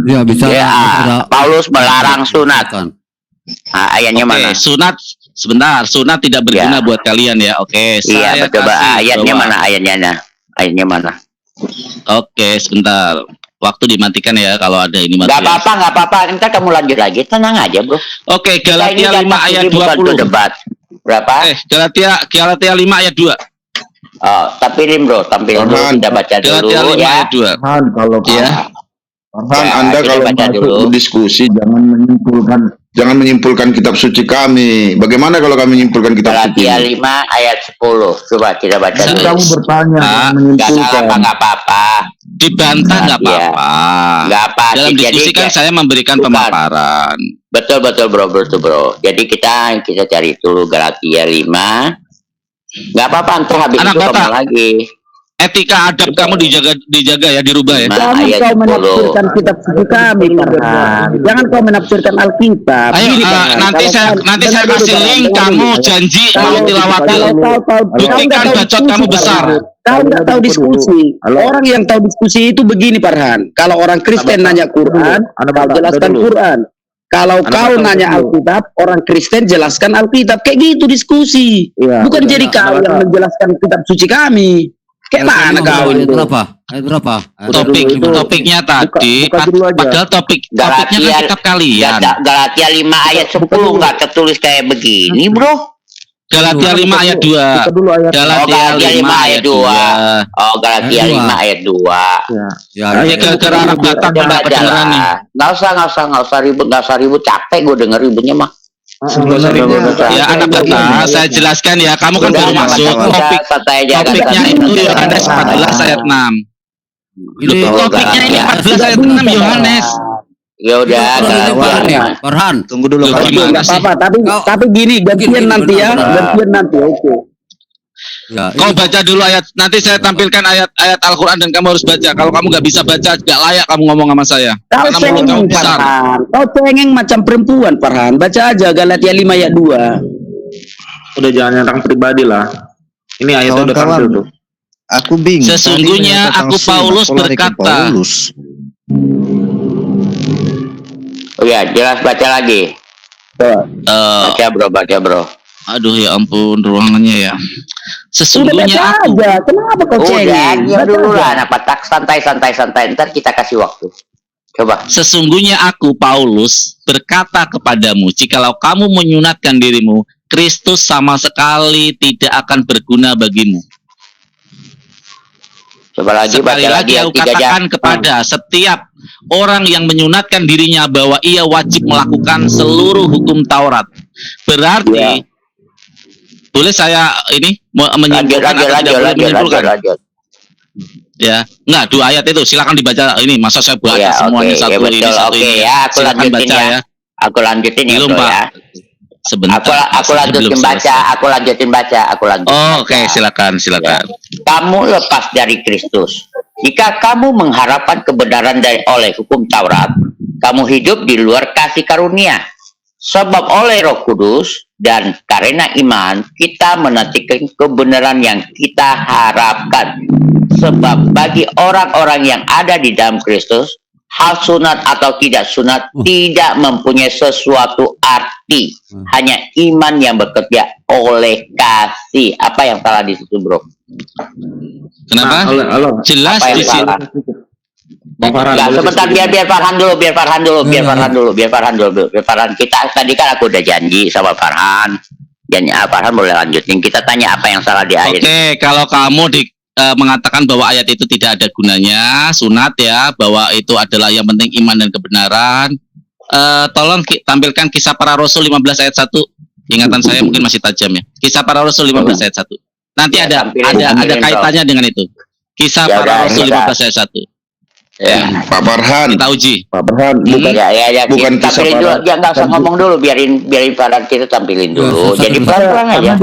Ya, bicara. Paulus melarang sunat. Nah, ayatnya mana? Sunat sebentar. Sunat tidak berguna buat kalian ya. Oke. Iya, coba ayatnya mana? Ayatnya mana? Oke, sebentar. Waktu dimatikan ya kalau ada ini mati. Gak apa-apa. Ntar kamu lanjut lagi. Tenang aja, bro. Oke, Galatia 5 ayat 20. Debat. Berapa? Galatia 5 ayat 2. Oh, tampilin bro, tampilin dulu, kita baca dulu Galatia 5 ya. ayat 2. Farhan, kalau Farhan, Anda kita kalau baca masuk dulu. diskusi jangan menyimpulkan kitab suci kami. Bagaimana kalau kami menyimpulkan kitab suci? Galatia 5 ayat 10. Coba kita baca dulu. Kamu bertanya, Gak salah, nggak apa-apa. Dibantah nggak apa-apa. Nggak apa. Dalam diskusi kan saya memberikan pemaparan. Betul bro. Jadi kita cari dulu Galatia 5. Nggak apa-apa, antum habis Anak itu kamu Batak. lagi. Etika adab kamu dijaga ya, dirubah ya. Nah, Jangan ayat kau 10. menafsirkan kitab suci kami, Farhan. Jangan kau menafsirkan Alkitab. Ayo, Gini, Farhan, nanti saya kasih link, kamu janji mau tilawatin. Buktikan bacot kamu besar. Kau nggak tahu diskusi. Orang yang tahu diskusi itu begini, Farhan. Kalau orang Kristen nanya Quran, kau jelaskan Quran. Kalau kau nanya Alkitab, orang Kristen jelaskan Alkitab. Kayak gitu diskusi. Bukan jadi kau yang menjelaskan kitab suci kami. Kayak mana kau ini? Ayat berapa? Topiknya tadi, padahal topiknya kan kitab kalian. Galatia 5 ayat 10 nggak tertulis kayak begini, bro. Galatia 5 ayat 2. Galatia 5 ayat 2. Oh, Galatia 5 ayat 2. Ya, Ini gara-gara anak Batak nggak kedengeran nih. Nggak usah ribut, capek gue denger ributnya mah. Ya anak Batak, saya jelaskan ya. Kamu kan baru masuk. Topiknya itu Yohanes 14 ayat 6. Topiknya ini 14 ayat 6 Yohanes. Ya udah, Farhan, Tunggu dulu. Nggak apa-apa, tapi gini, gantian nanti ya, oke. Ya, Kau baca dulu ayat, nanti saya tampilkan ayat Al-Quran dan kamu harus baca. Kalau kamu nggak bisa baca, nggak layak kamu ngomong sama saya. Kau Karena mulut kamu cengeng, besar. Farhan. Kau cengeng macam perempuan, Farhan. Baca aja Galatia 5 ayat 2. Udah jangan nyerang pribadi lah. Ini ayatnya udah tampil tuh. Aku bingung. Sesungguhnya aku Paulus berkata. Oh ya, jelas baca lagi. Baca bro. Aduh ya ampun, ruangannya ya. Sesungguhnya aku. Kenapa kau Udah, diam dulu lah. Nah, Patak, santai. Ntar kita kasih waktu. Coba. Sesungguhnya aku, Paulus, berkata kepadamu, jikalau kamu menyunatkan dirimu, Kristus sama sekali tidak akan berguna bagimu. Coba lagi, Sekali baca lagi yang aku 3 jam. katakan kepada setiap orang yang menyunatkan dirinya bahwa ia wajib melakukan seluruh hukum Taurat. Berarti, boleh saya ini menyimpulkan atau tidak boleh menyimpulkan? Lanjut. Ya, enggak, 2 ayat itu silakan dibaca. Ini masa saya baca Ya, semuanya oke, satu ya, ini betul. satu Oke, ini. ya, aku Silakan lanjutin baca ya. ya. Aku lanjutin ya, Belum, bro, Pak. ya. Sebentar. Aku lanjutin baca. Oh, oke, silakan. Kamu lepas dari Kristus. Jika kamu mengharapkan kebenaran oleh hukum Taurat, kamu hidup di luar kasih karunia. Sebab oleh Roh Kudus dan karena iman, kita menantikan kebenaran yang kita harapkan. Sebab bagi orang-orang yang ada di dalam Kristus, hal sunat atau tidak sunat tidak mempunyai sesuatu arti. Hanya iman yang bekerja oleh kasih. Apa yang salah di situ, bro? Kenapa? Halo. Jelas Apa yang di sini. salah? Bang Farhan, Enggak, boleh sebentar, sedikit? biar Farhan dulu. Kita tadi kan aku udah janji sama Farhan. Farhan boleh lanjutin. Kita tanya apa yang salah di ayat. Oke, kalau kamu mengatakan bahwa ayat itu tidak ada gunanya, sunat ya, bahwa itu adalah yang penting iman dan kebenaran. Tolong tampilkan Kisah Para Rasul 15 ayat 1. Ingatan saya mungkin masih tajam ya. Kisah Para Rasul 15 ayat 1. Nanti Ya, ada tampilin, kaitannya dengan itu. Kisah Ya Para udah, Rasul kita- 15 ayat 1. Ya. Pak Farhan, Kita uji. Pak Farhan, Hmm. Ya, bukan kita tampilin kisah dulu. para- Ya, nggak usah ngomong dulu, biarin Farhan kita tampilin dulu. Ya, Jadi satu- pelan-pelan aja.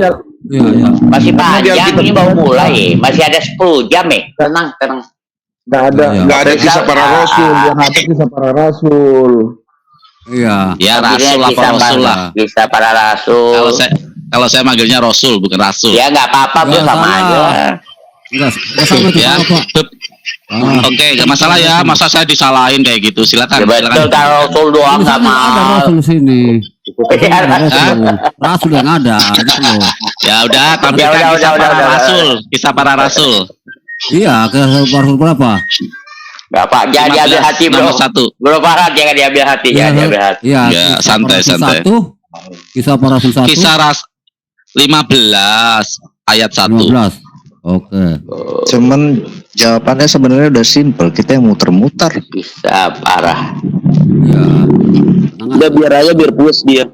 Iya. Masih panjang, kita- ini baru mulai. Masih ada 10 jam ya. Tenang. Nggak ada. Iya. nggak ada kisah para rasul. Yang ada kisah para rasul. Iya. Ya, Tampilin Rasul apa kisah Rasul lah. Kisah para rasul. Kalau saya manggilnya Rasul bukan Rasul. Ya nggak apa-apa, bro, Ya, sama salah. aja. Enggak sama itu Ya. Pak. Oke, nggak masalah ya. Masa saya disalahin kayak gitu? Ya Silakan. betul, kalau rasul doang nggak Ada mau. Rasul sini. Ya, Rasul yang ada gitu loh. Ya udah, tampilkan Udah, Kisah Para udah. Rasul. Kisah Para Rasul. Iya, ke Rasul berapa? nggak apa, jangan diambil hati, bro. Nomor 1. Bro Farhan, jangan diambil hati, jangan diambil hati. Iya, Ya, Kisah santai, Para Rasul santai. 1, Kisah Para Rasul 1. Kisah 15 ayat 1. 15. Oke. Cuman jawabannya sebenarnya udah simple. Kita yang muter-muter. Bisa parah. Iya. Udah biar aja, biar puas dia.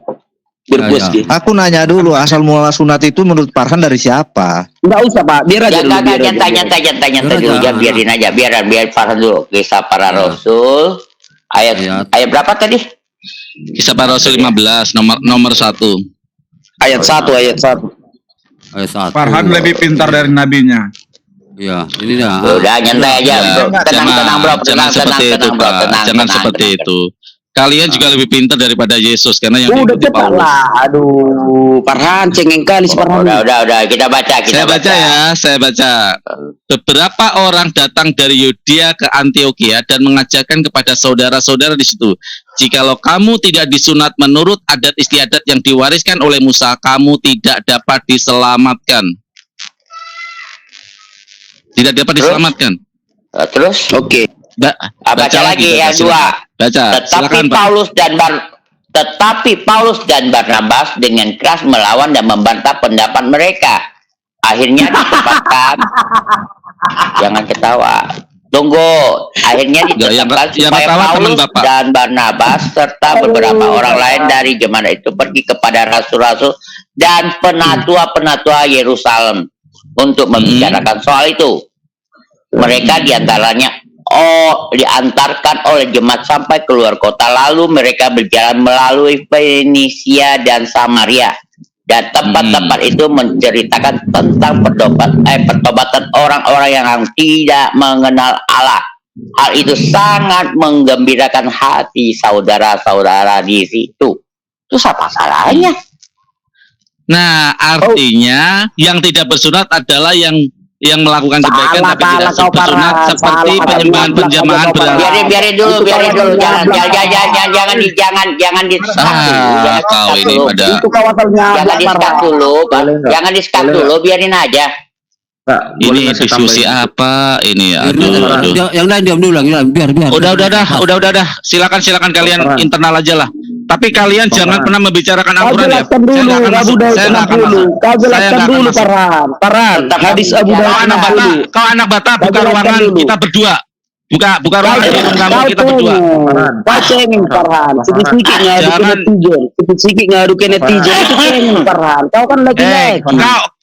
Biar Ya, puas ya. dia. Aku nanya dulu, asal mula sunat itu menurut Farhan dari siapa? Nggak usah, Pak. Biar aja Ya dulu. nggak, biar aja. nyantai dulu, Biar jangan aja. biarin aja, biar Farhan dulu. Kisah para Ya. rasul ayat berapa tadi? Kisah Para Rasul 15 nomor 1. Ayat 1. Ayat 1. Farhan lebih pintar dari nabinya. Iya, ini dah. Udah nyantai aja, Ya, bro. Tenang, bro. jangan seperti itu, Pak. Jangan seperti itu. Kalian juga lebih pintar daripada Yesus karena yang Udah diikuti cepat Paulus. lah. Aduh, Farhan cengeng kali si Farhan. Udah, kita baca. Saya baca. Beberapa orang datang dari Yudea ke Antioquia dan mengajarkan kepada saudara-saudara di situ, jikalau kamu tidak disunat menurut adat istiadat yang diwariskan oleh Musa, kamu tidak dapat diselamatkan. Tidak dapat diselamatkan. Terus? Oke. Baca lagi yang 2. Baca. Silakan, Pak. Tetapi Paulus dan Barnabas dengan keras melawan dan membantah pendapat mereka. Akhirnya ditempatkan. Jangan ketawa. Tunggu. Akhirnya ditempatkan yang supaya ketawa teman Paulus Bapak. dan Barnabas serta beberapa orang lain dari jemaat itu pergi kepada rasul-rasul dan penatua-penatua Yerusalem untuk membicarakan soal itu. Mereka diantaranya diantarkan oleh jemaat sampai keluar kota, lalu mereka berjalan melalui Fenisia dan Samaria, dan tempat-tempat itu menceritakan tentang pertobatan orang-orang yang tidak mengenal Allah. Hal itu sangat menggembirakan hati saudara-saudara di situ. Terus apa salahnya? Nah, artinya yang tidak bersunat adalah yang yang melakukan kebaikan Salah, tapi tidak salah kau, bersunat Farhan. seperti Salah, penyembahan Farhan. penjamahan berhala. Biarin dulu. Jangan di-sekat dulu. Jangan Kau di-sekat ini dulu. pada Itu kau asalnya Jangan di-sekat dulu, Pak. Boleh nggak? Jangan di-sekat Boleh dulu, biarin aja. Pak, boleh ini nggak saya diskusi tambahin? apa ini ya? Biar, Aduh. yang lain diam dulu lah, biar. Udah. Silakan kalian Farhan. internal aja lah. Tapi kalian jangan Farhan. pernah membicarakan Kau Al-Quran ya. jelaskan dulu Saya nggak akan Abu masuk. Daud Saya nggak akan 60. masuk. Kau Saya jelaskan nggak akan dulu masuk. Farhan. Tetap Hadis Abu bicara. Daud Kau anak bata, 60. kau anak bata buka jelaskan ruangan dulu. kita berdua. Buka ruangan di ruang tamu kita berdua. Farhan. Kau cengeng Farhan. Sedikit ngadu ke Jangan. netizen. Sedikit ngadu ke netizen. Itu cengeng Farhan. Kau kan lagi naik.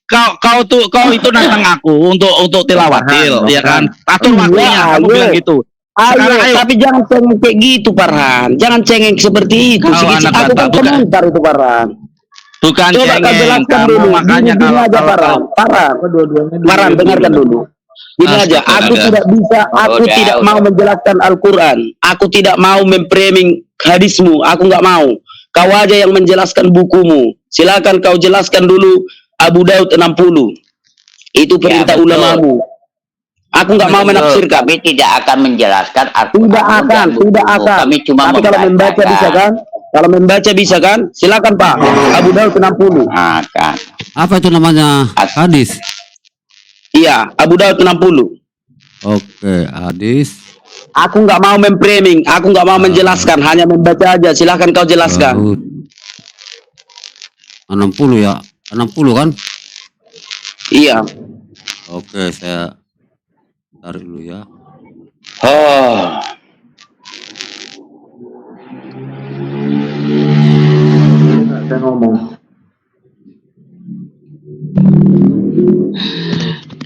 Kau itu nantang aku untuk tilawatil, ya kan? Atur waktunya, kamu ayo. bilang gitu. Sekarang Ayo, ayo. tapi jangan cengeng kayak gitu Farhan. Jangan cengeng seperti itu. Kau Sedikit anak aku bata, kan bukan. komentar itu Farhan. Bukan Coba kau cengeng, jelaskan kamu dulu. makanya Gini aja Farhan. Farhan. Farhan, dengarkan dulu. Gini aja, aku Astaga. tidak bisa, aku Udah, tidak udah. mau menjelaskan Al-Quran. Aku tidak mau memframing hadismu. Aku nggak mau. Kau aja yang menjelaskan bukumu. Silakan kau jelaskan dulu Abu Daud 60. Itu perintah betul. ulamamu. Aku nggak mau menafsirkan. Kami tidak akan menjelaskan Al-Quran. Tidak akan, tidak akan. Kami cuma Tapi kalau membaca bisa kan? Kalau membaca bisa kan? Silakan Pak. Abu Daud 60. Akan. Apa itu namanya? Hadis. Iya, Abu Daud 60. Oke, hadis. Aku nggak mau memframing, aku nggak mau menjelaskan, hanya membaca aja. Silahkan kau jelaskan. Daud. 60 ya. 60 kan? Iya. Oke, saya tarik dulu ya. Oh. Saya ngomong.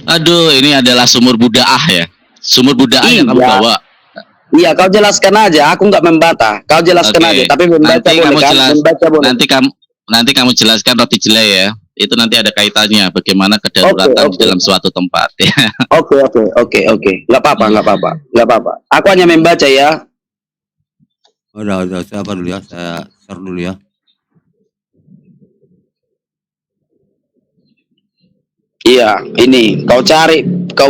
Aduh, ini adalah sumur budaah ya. Sumur budaah yang kamu Iya. bawa. Iya, kau jelaskan aja. Aku nggak membantah. Kau jelaskan Oke. aja. Tapi membaca Nanti boleh kamu kan? jelas. Membaca boleh. Nanti kamu jelaskan roti jelai ya. Itu nanti ada kaitannya bagaimana kedaruratan Oke. di dalam suatu tempat ya. Oke. Nggak apa-apa. Aku hanya membaca ya. Udah, saya apa dulu ya? Saya share dulu ya. Iya, ini kau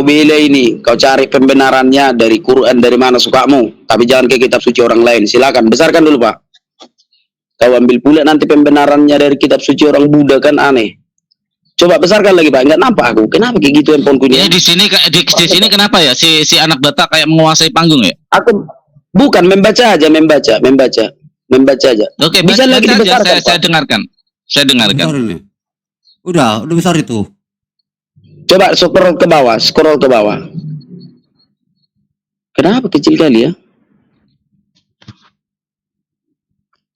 bela ini, kau cari pembenarannya dari Quran dari mana sukamu. Tapi jangan ke kitab suci orang lain. Silakan besarkan dulu Pak. Kau ambil pula nanti pembenarannya dari kitab suci orang Buddha kan aneh. Coba besarkan lagi Pak. Nggak nampak aku. Kenapa kayak gitu handphoneku Ya ini? di sini kenapa ya si anak bata kayak menguasai panggung ya? Aku bukan membaca aja. Oke, Bisa baca lagi aja. dibesarkan, Saya Pak. dengarkan. Saya Besar dengarkan. ini. Udah besar itu. Coba scroll ke bawah. Kenapa kecil kali ya?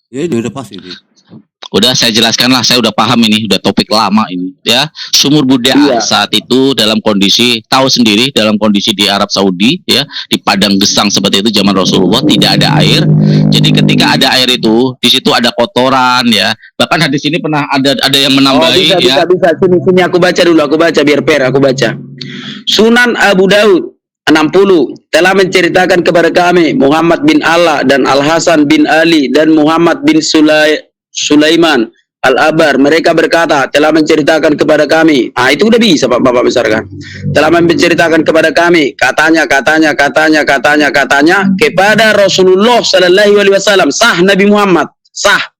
Ya ini udah pasti ini. Udah saya jelaskan lah, saya udah paham ini, udah topik lama ini ya. Sumur budaah Iya. saat itu dalam kondisi, tahu sendiri dalam kondisi di Arab Saudi ya, di padang gesang seperti itu zaman Rasulullah tidak ada air. Jadi ketika ada air itu, di situ ada kotoran ya. Bahkan hadis ini pernah ada yang menambahi ya. Bisa. Sini aku baca dulu, biar fair, aku baca. Sunan Abu Daud 60 telah menceritakan kepada kami Muhammad bin Allah dan Al Hasan bin Ali dan Muhammad bin Sulaiman Al-Abar, mereka berkata telah menceritakan kepada kami. Itu udah bisa Bapak besarkan. Telah menceritakan kepada kami katanya kepada Rasulullah sallallahu alaihi wasallam, sah Nabi Muhammad, sah.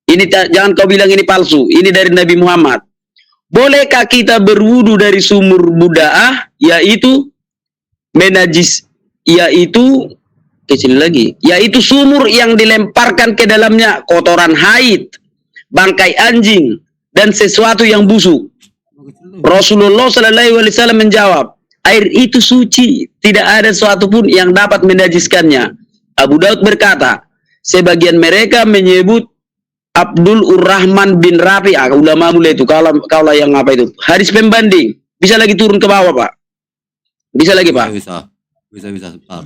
Ini jangan kau bilang ini palsu. Ini dari Nabi Muhammad. Bolehkah kita berwudu dari sumur budaah, yaitu menajis, yaitu sumur yang dilemparkan ke dalamnya kotoran haid, bangkai anjing, dan sesuatu yang busuk? Rasulullah sallallahu alaihi wasallam menjawab, air itu suci, tidak ada sesuatu pun yang dapat menajiskannya. Abu Daud berkata, sebagian mereka menyebut Abdul Urrahman bin Rafi, ulama mulai itu, kaulah yang apa itu? Hadis pembanding. Bisa lagi turun ke bawah Pak? Bisa lagi Pak? Bisa sebentar.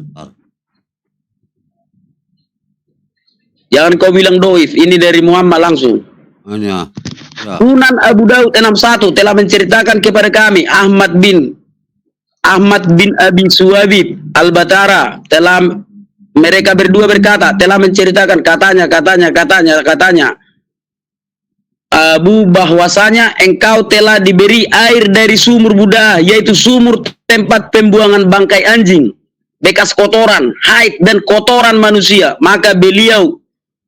Jangan kau bilang doif, ini dari Muhammad langsung. Hanya. Ya. Sunan Abu Daud 61 telah menceritakan kepada kami Ahmad bin Abi Suwabib Al-Batara mereka berdua berkata telah menceritakan katanya Abu, bahwasanya engkau telah diberi air dari sumur Buddha, yaitu sumur tempat pembuangan bangkai anjing, bekas kotoran, haid dan kotoran manusia. Maka beliau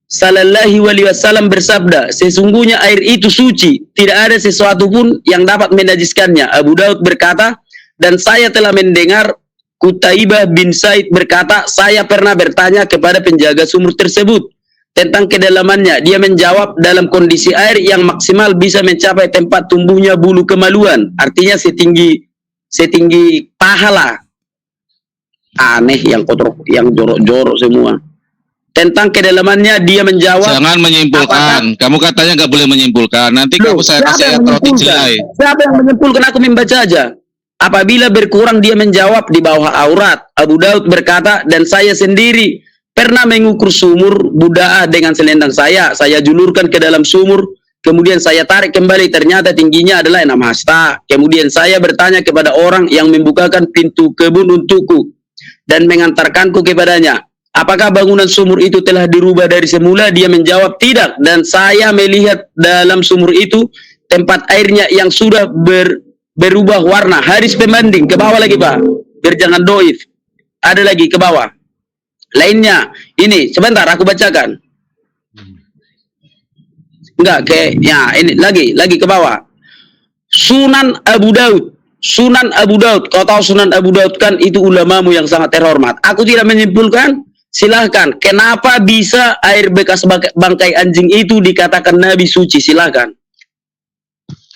sallallahu alaihi wasallam bersabda, sesungguhnya air itu suci, tidak ada sesuatu pun yang dapat menajiskannya. Abu Daud berkata, dan saya telah mendengar Qutaibah bin Said berkata, saya pernah bertanya kepada penjaga sumur tersebut tentang kedalamannya. Dia menjawab, dalam kondisi air yang maksimal bisa mencapai tempat tumbuhnya bulu kemaluan, artinya setinggi pahala. Aneh, yang kotor, yang jorok-jorok semua. Tentang kedalamannya dia menjawab, jangan menyimpulkan. Kamu katanya nggak boleh menyimpulkan. Nanti kamu saya kasih roti jelai. Siapa yang menyimpulkan? Aku membaca aja. Apabila berkurang dia menjawab di bawah aurat. Abu Daud berkata, dan saya sendiri pernah mengukur sumur Buddha dengan selendang saya julurkan ke dalam sumur, kemudian saya tarik kembali, ternyata tingginya adalah 6 hasta. Kemudian saya bertanya kepada orang yang membukakan pintu kebun untukku dan mengantarkanku kepadanya, apakah bangunan sumur itu telah dirubah dari semula? Dia menjawab, tidak. Dan saya melihat dalam sumur itu tempat airnya yang sudah berubah warna. Hadis pembanding ke bawah lagi, Pak, biar jangan doif. Ada lagi ke bawah lainnya, ini sebentar aku bacakan. Enggak, ya ini lagi ke bawah. Sunan Abu Daud, kau tahu Sunan Abu Daud kan, itu ulamamu yang sangat terhormat. Aku tidak menyimpulkan, silahkan. Kenapa bisa air bekas bangkai anjing itu dikatakan Nabi suci? Silahkan.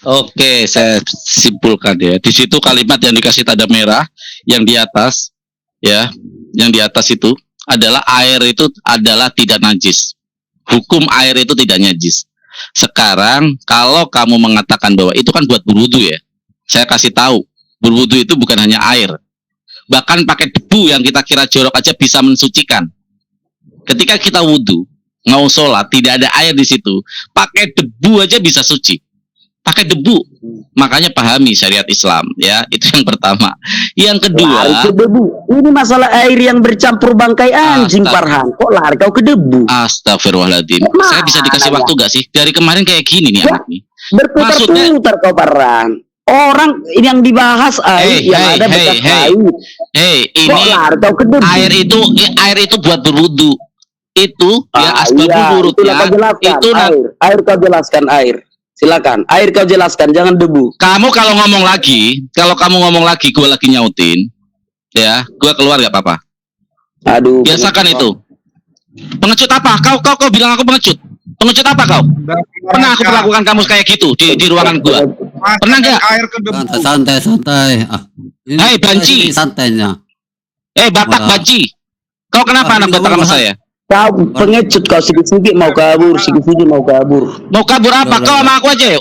Oke, saya simpulkan ya. Di situ kalimat yang dikasih tanda merah, yang di atas, ya, yang di atas itu adalah air itu adalah tidak najis. Hukum air itu tidak najis. Sekarang kalau kamu mengatakan bahwa itu kan buat berwudu ya, saya kasih tahu, berwudu itu bukan hanya air. Bahkan pakai debu yang kita kira jorok aja bisa mensucikan. Ketika kita wudu, mau sholat, tidak ada air di situ, pakai debu aja bisa suci. Pakai debu. Makanya pahami syariat Islam ya, itu yang pertama. Yang kedua, lari ke debu. Ini masalah air yang bercampur bangkai anjing, Farhan. Kok lari kau ke debu? Astagfirullahaladzim. Saya bisa dikasih waktu gak sih? Dari kemarin kayak gini nih anak nih. Berputar-putar kau, Farhan. Orang yang dibahas air yang ada bekas air. Ini kok lari kau ke debu? Air itu buat berwudu. Itu ya asbabul wurudnya. Itu air kau jelaskan air. Silakan, air kau jelaskan, jangan debu. Kamu kalau ngomong lagi, gue lagi nyautin, ya, gue keluar gak apa-apa. Aduh. Biasakan itu. Pengecut apa? Kau bilang aku pengecut. Pengecut apa kau? Pernah aku perlakukan kamu kayak gitu di ruangan gue? Pernah nggak? Santai. Hei banci. Santainya. Batak banci. Kau kenapa anak batak sama saya? Kau pengecut, kau sedikit-sedikit mau kabur, Mau kabur apa? Kau sama aku aja yuk.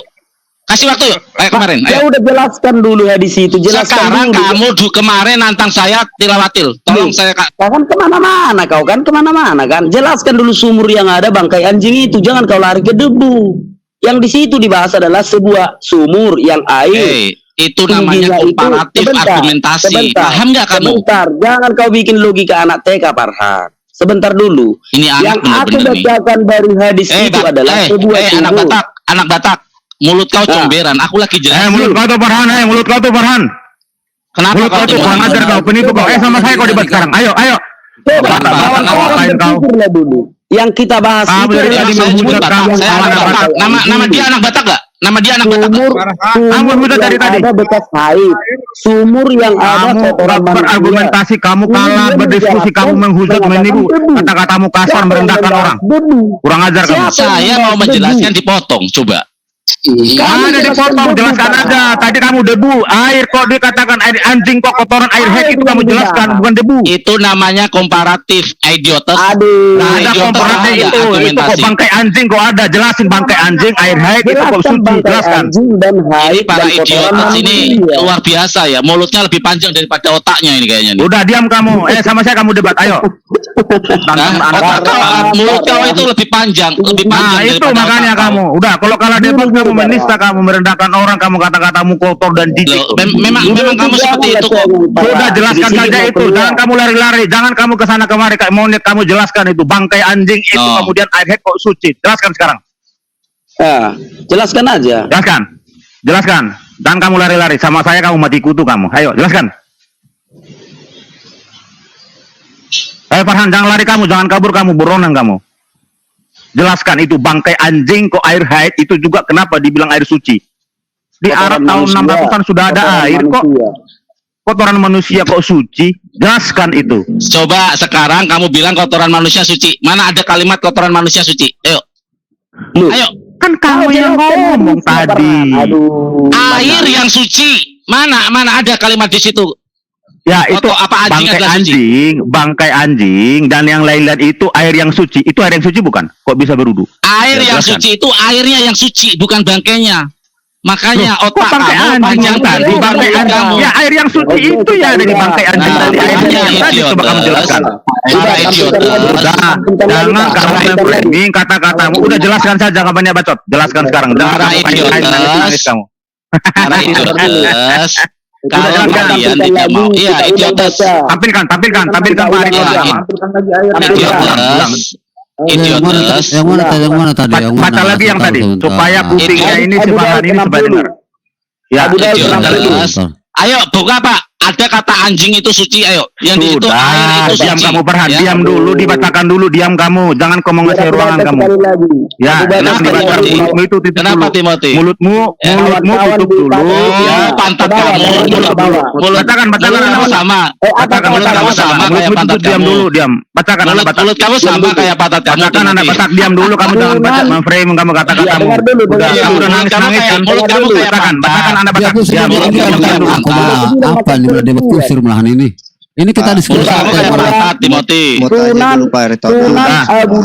Kasih waktu yuk. Ayo kemarin. Ya udah jelaskan dulu hadis itu. Sekarang kamu kemarin nantang saya tilawatil. Tolong saya Kau kan kemana-mana kan. Jelaskan dulu sumur yang ada bangkai anjing itu. Jangan kau lari ke debu. Yang di situ dibahas adalah sebuah sumur yang air. Itu namanya komparatif argumentasi. Paham nggak kamu? Sebentar, jangan kau bikin logika anak TK, Farhan. Sebentar dulu. Ini yang aku bacakan dari hadis itu adalah sebuah sumur. Anak Batak, mulut kau comberan. Aku lagi jelasin. Mulut kau tuh Farhan. Kenapa mulut kau tuh kurang ajar kau, penipu kau. Sama saya kau debat sekarang. Ayo. Dulu. Yang kita bahas itu nama dia anak Batak gak? Nama dia anak Batak. Sumur yang ada bekas air. Sumur yang ada kotoran manusia. Berargumentasi kamu kalah, berdiskusi kamu menghujat, menipu, kata-katamu kasar, merendahkan orang. Kurang ajar kamu. Saya mau menjelaskan dipotong, coba. Ada dipotong, jelaskan aja. Tadi kamu debu, air kok dikatakan air anjing, kok kotoran air hek itu kamu jelaskan, bukan debu. Itu namanya komparatif, idiotes. Ada komparatif itu kok bangkai anjing kok ada, jelasin bangkai anjing, air hek itu kok suci, jelaskan. Ini para idiotes ini luar biasa ya, mulutnya lebih panjang daripada otaknya ini kayaknya nih. Udah diam kamu, sama saya kamu debat, ayo. Mulut kau itu lebih panjang. Nah itu makanya kamu, udah kalau kalah debat kamu menista, kamu merendahkan orang, kamu kata-katamu kotor dan jijik. Memang kamu seperti itu kok. Sudah jelaskan saja itu. Jangan kamu lari-lari, jangan kamu kesana kemari kayak monyet. Kamu jelaskan itu bangkai anjing itu kemudian air hek kok suci. Jelaskan sekarang. Ya, jelaskan aja. Jelaskan. Dan kamu lari-lari sama saya, kamu mati kutu kamu. Ayo, jelaskan. Ayo Farhan, jangan lari kamu, jangan kabur kamu, buronan kamu. Jelaskan itu bangkai anjing kok air haid itu juga kenapa dibilang air suci? Di Arab tahun 600-an sudah ada air kok. Kotoran manusia kok suci? Jelaskan itu. Coba sekarang kamu bilang kotoran manusia suci. Mana ada kalimat kotoran manusia suci? Ayo. Ayo. Kan kamu yang ngomong tadi. Air yang suci. Mana ada kalimat di situ? Ya itu apa bangkai anjing dan yang lain-lain itu air yang suci. Itu air yang suci bukan? Kok bisa berwudu? Air yang suci itu airnya yang suci, bukan bangkainya. Makanya otak kamu panjang tadi bangkai anjing. Ya air yang suci itu ya ada di bangkai anjing tadi. Airnya yang tadi coba kamu jelaskan. Jangan kamu framing kata-katamu. Udah jelaskan saja, jangan banyak bacot. Jelaskan sekarang. Jangan nangis kamu. Kalau kalian tidak mau, iya idiotas. Tampilkan Pak Idiotas. Yang mana tadi? Baca lagi yang tadi supaya kupingnya ini sebahan ini supaya dengar. Ya, idiotas. Ayo buka Pak. Ada kata anjing itu suci, ayo. Yang di situ air itu suci. Diam kamu Farhan, diam dulu, dibacakan dulu, diam kamu. Jangan kamu ngasih ruangan kamu. Ya, jangan dibaca mulutmu itu tutup dulu. Timothy? Mulutmu tutup dulu. Ya, pantat kamu. Bacakan kamu sama. Bacakan mulut kamu sama kayak pantat diam kamu. dulu, diam. Bacakan Anda baca. Mulut kamu sama kayak pantat kamu. Bacakan Anda baca, diam dulu kamu jangan baca frame kamu kata-kata kamu. Kamu udah nangis kan. Mulut kamu kayak Bacakan Anda baca. Diam dulu. Apa nih udah debat kusir malahan ini? Ini kita diskusi Timothy. Sunan Abu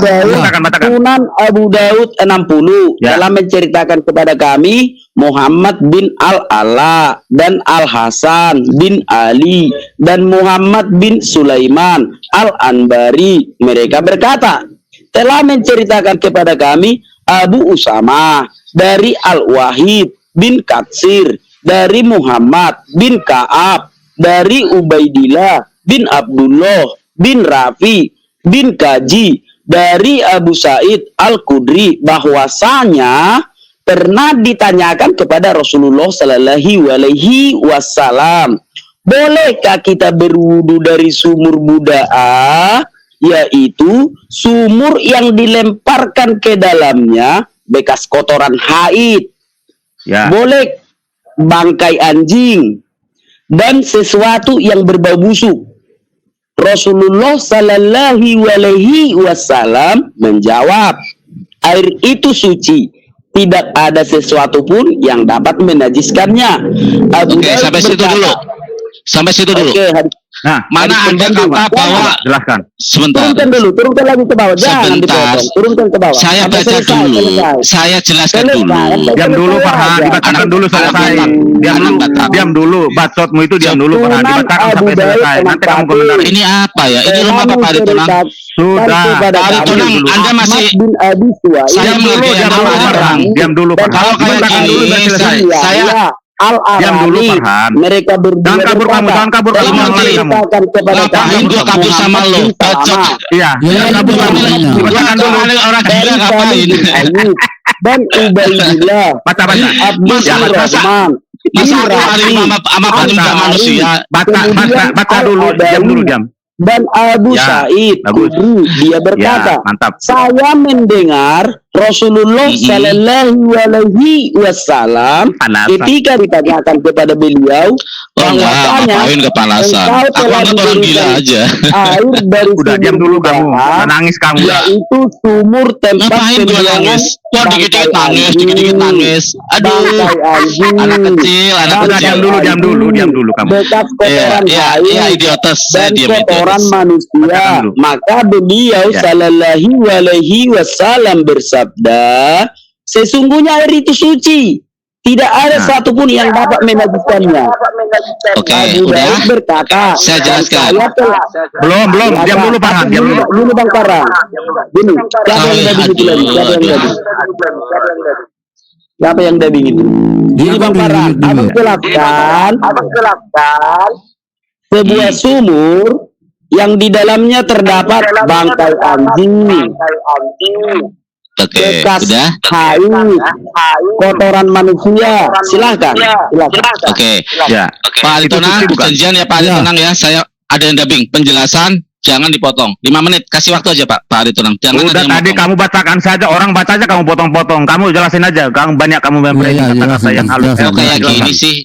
Daud 60 dalam menceritakan kepada kami Muhammad bin Al-Ala dan Al-Hasan bin Ali dan Muhammad bin Sulaiman Al-Anbari. Mereka berkata, telah menceritakan kepada kami Abu Usama dari Al-Wahid bin Katsir, dari Muhammad bin Ka'ab, dari Ubaidillah bin Abdullah bin Rafi bin Kaji, dari Abu Sa'id Al-Khudri, bahwasanya pernah ditanyakan kepada Rasulullah Sallallahu Alaihi Wasallam, bolehkah kita berwudu dari sumur Buda'a, yaitu sumur yang dilemparkan ke dalamnya bekas kotoran haid, boleh bangkai anjing dan sesuatu yang berbau busuk. Rasulullah Sallallahu Alaihi Wasallam menjawab, air itu suci, tidak ada sesuatu pun yang dapat menajiskannya. Oke, sampai situ dulu. Nah, mana ada kata bahwa jelaskan. Sebentar. Turunkan lagi ke bawah. Jangan dipotong. Turunkan ke bawah. Saya baca dulu. Saya jelaskan dulu. Diam dulu Farhan, dibacakan dulu selesai. Diam dulu. Bacotmu itu diam dulu Farhan, dibacakan sampai selesai. Nanti kamu komentar. Ini apa ya? Ini rumah apa Pak Aritonang? Sudah. Pak Aritonang, Anda masih saya diam dulu Farhan. Kalau kayak gini saya diam dulu Farhan. Mereka berdua jangan kabur kamu. Ngapain gua kabur sama lo? Bacot. Iya, kabur kamu. Dibacakan dulu. Orang gila ngapain? Dan Ubaidillah. Baca. Masa aku hari sama penyembah manusia? Baca dulu. Diam. Dan Abu Sa'id Khudri, dia berkata, saya mendengar Rasulullah Sallallahu Alaihi Wasallam ketika ditanyakan kepada beliau, ngapain kepanasan? Aku anggap orang gila aja. Air dari udah diam dulu kamu, nangis kamu. Yaitu sumur tempat pembuangan. Wah, dikit-dikit nangis. Aduh, anak kecil. Diam dulu kamu. Bekas kotoran ya idiotas. dan kotoran manusia. Maka beliau Sallallahu Alaihi Wasallam bersabda, sesungguhnya air itu suci, tidak ada satupun yang dapat menajiskannya. Oke, udah berkata, saya jelaskan. Belum, diam dulu Farhan, diam dulu. Bang Farhan. Ini, siapa yang udah begitu? Jadi Bang Farhan, abang jelaskan sebuah sumur yang di dalamnya terdapat bangkai anjing. Oke, bekas udah. haid, kotoran manusia. Silahkan. Oke. Ya. Pak Itu Aritonang, suci bukan? janjian ya Pak Ya. Aritonang ya. Saya ada yang dubbing. Penjelasan jangan dipotong. 5 menit. Kasih waktu aja Pak Aritonang. Jangan Udah ada yang tadi motong. kamu bacakan saja, orang baca aja kamu potong-potong. Kamu jelasin aja. Kamu banyak kamu memberi Iya, iya, kata-kata yang halus. jelasin, Kalau kayak Silakan. gini sih,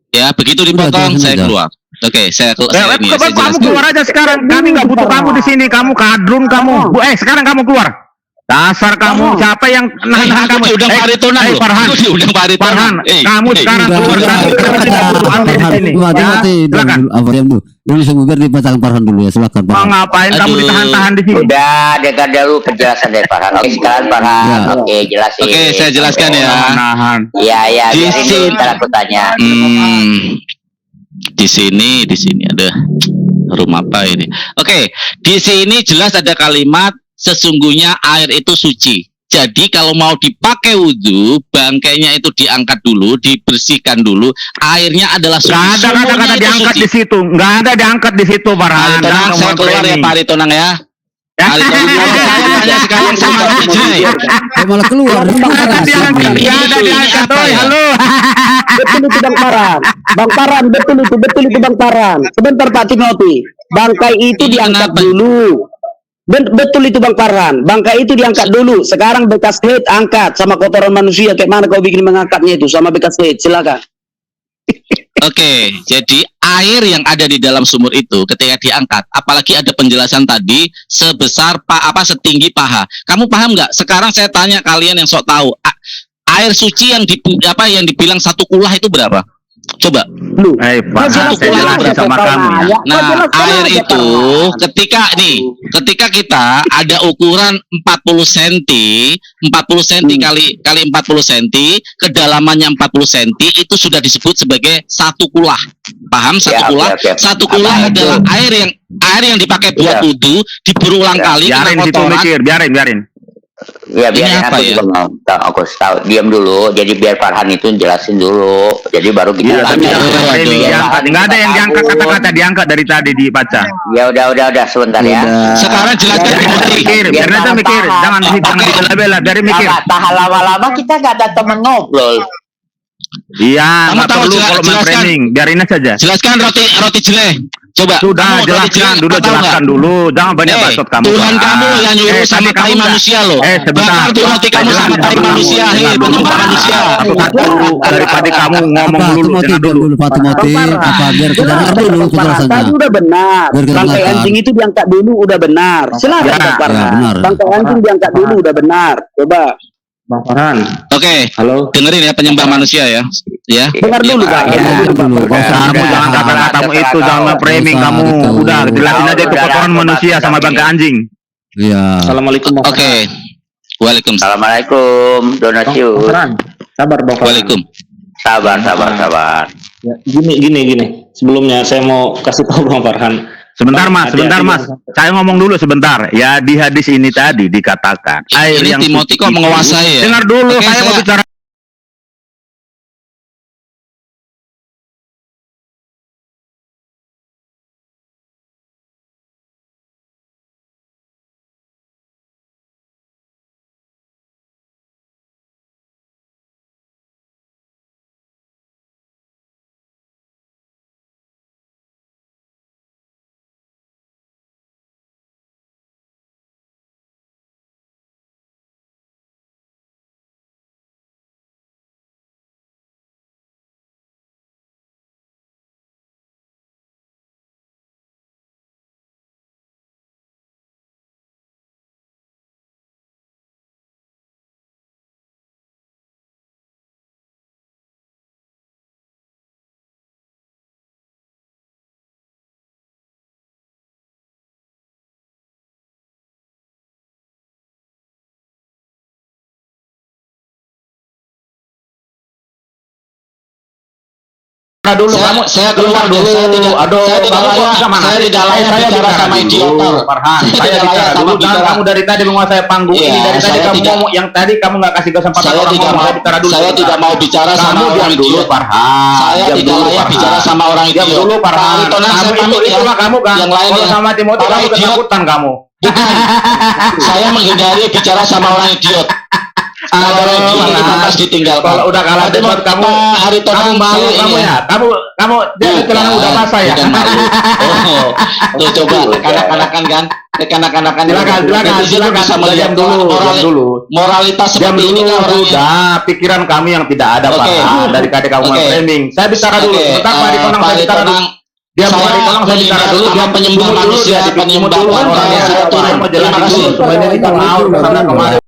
ya begitu Udah, dipotong jelasin saya aja. keluar. Oke, saya Ya, ini ya, saya kamu jelaskan. keluar aja sekarang. Kami nggak butuh kamu di sini. Kamu kadrun kamu. Sekarang kamu keluar. Dasar kamu. Siapa yang nahan kamu? Diundang Pak Aritonang loh. Farhan. Aku diundang Pak Aritonang. Farhan, kamu sekarang Udah, keluar. udah, Kami udah, tidak butuh anda di Farhan, sini. mati, Ya, mati, diam silakan. dulu, apa, diam dulu. Dulu semua biar dibacakan Farhan dulu ya, silakan Mau Farhan. ngapain kamu Aduh. ditahan-tahan di sini? Udah, dengar dulu penjelasan dari Farhan. Oke, sekarang Farhan. Ya. Oke, jelasin. Oke, saya jelaskan ya. Nahan. Iya, iya. Di Biarin dulu, sini. ntar aku tanya. Di sini ada rumah apa ini? Oke, di sini jelas ada kalimat sesungguhnya air itu suci. Jadi kalau mau dipakai wudhu, bangkainya itu diangkat dulu, dibersihkan dulu. Airnya adalah suci. Nggak ada kata-kata Sumurnya itu diangkat suci. di situ. Nggak ada diangkat di situ, Pak Farhan. Aritonang, Jangan saya ngomong keluar ya framing. Pak Aritonang ya. Pak Aritonang, saya tanya sekarang sama Roti Jai. Malah keluar. Nggak ada diangkat. Nggak ada diangkat. Apa Oi, ya? halo. Betul itu Bang Paran. Bang Paran, betul itu Bang Paran. Sebentar Pak Timothy. Bangkai itu Ini diangkat kenapa? dulu. Betul itu Bang Paran. Bangkai itu diangkat dulu. Sekarang bekas haid angkat sama kotoran manusia. Kayak mana kau bikin mengangkatnya itu sama bekas haid? Silakan. Oke, jadi air yang ada di dalam sumur itu ketika diangkat, apalagi ada penjelasan tadi sebesar setinggi paha. Kamu paham nggak? Sekarang saya tanya kalian yang sok tahu, air suci yang yang dibilang 1 kulah itu berapa? Coba. Lu. Farhan, saya Jelaskan jelasin aja sama kamu ya. Nah, air itu ketika kita ada ukuran 40 cm kali 40 cm, kedalamannya 40 cm itu sudah disebut sebagai 1 kulah. Paham? 1 Ya, kulah. oke. 1 kulah Apa itu? adalah air yang dipakai buat Ya. wudhu, berulang kali kena Biarin situ kotoran. mikir, biarin. Ya, Ini biar apa aku ya? juga mau aku tahu. Diam dulu. Jadi biar Farhan itu jelasin dulu. Jadi baru kita Iya, tapi Aduh, nggak ada yang aduh. diangkat. Nggak ada yang diangkat kata-kata diangkat dari tadi dibaca. Ya udah sebentar ya. Sekarang jelaskan Mikir, biar aja mikir. Jangan dibela-bela, dari mikir. Tahan lama-lama kita nggak ada temen ngobrol. Iya, Kamu nggak tahu, perlu kalau jelaskan. framing, biarin saja. Jelaskan roti jeleh. Coba. Sudah, kamu roti jelaskan jeleh, dulu, tahu nggak? jelaskan dulu. Jangan banyak bacot kamu. Tuhan kamu yang nyuruh sama tadi tai kamu nggak- manusia loh. sebentar. Bakar tuh roti kamu sama tai manusia, penyembah manusia. Dulu, daripada kamu ngomong Apa, dulu, Timothy, dengar diam dulu. dulu Pak Timothy, apa biar kita dengar dulu Tadi penjelasannya. udah benar. Biar kita Bangkai dengarkan. anjing itu diangkat dulu udah benar. Silakan Ya, Bang Farhan. ya, benar. Bangkai anjing diangkat dulu udah benar. Coba Bang Farhan. Oke, Halo. dengerin ya penyembah manusia ya. Ya. dengar dulu Bang. Ya. Diam dulu, nggak usah Kamu dibahas. jangan kata-katamu itu, jangan framing Nggak usah kamu. gitu. Udah, jelasin aja itu Udah, kotoran udah, manusia udah, sama udah. bangkai anjing. Iya. Assalamualaikum Bang Oke. Waalaikumsalam. Assalamualaikum, Bang Donasius. Farhan. Sabar Bang Farhan. Waalaikum. Sabar. Ya, gini. Sebelumnya saya mau kasih tahu Bang Farhan. Sebentar mas, Hati-hati, sebentar mas. Bang. Saya ngomong dulu sebentar. Ya di hadis ini tadi dikatakan air Ini yang Timothy suci kok itu- menguasai ya? Dengar dulu, Oke, saya mau saya- bicara. Dulu saya keluar dulu. Saya tidak layak bicara sama idioter. Farhan, Saya saya tidak bicara layak dulu. sama Jangan bicara. kamu dari tadi menguasai panggung Iya, ini. Dari tadi saya kamu tidak- ngomong, yang tadi kamu nggak kasih kesempatan Saya orang tidak ngomong. mau Saya bicara dulu. saya sebentar. tidak mau bicara sama Kamu orang diam dulu, idiot. Farhan. Saya Diam tidak dulu, layak Farhan. bicara sama orang Diam idiot. dulu, Farhan. Aritonang, Kamu saya pamit ya. itulah kamu kan. Yang lainnya. Kalau sama Timothy Para kamu idiot. ketakutan kamu. Saya menghindari bicara sama orang idiot. Kalau ini pantas ditinggalkan. Kalau udah kalah debat kamu malu kamu ya. Kamu dia celana udah basah ya. Bukan malu. Oh, tuh coba kanak-kanakan kan. Kanak-kanakan. Silakan bisa melihat dulu. Moralitas seperti ini kan orangnya. Sudah pikiran kami yang tidak ada Pak dari KD kamu framing. Saya bicara dulu. Bentar Pak Dikonang saya bicara dulu. Dia mau ditolong saya bicara dulu, dia penyembah manusia, penyembah orang yang sudah turun. Terima kasih. Kemarin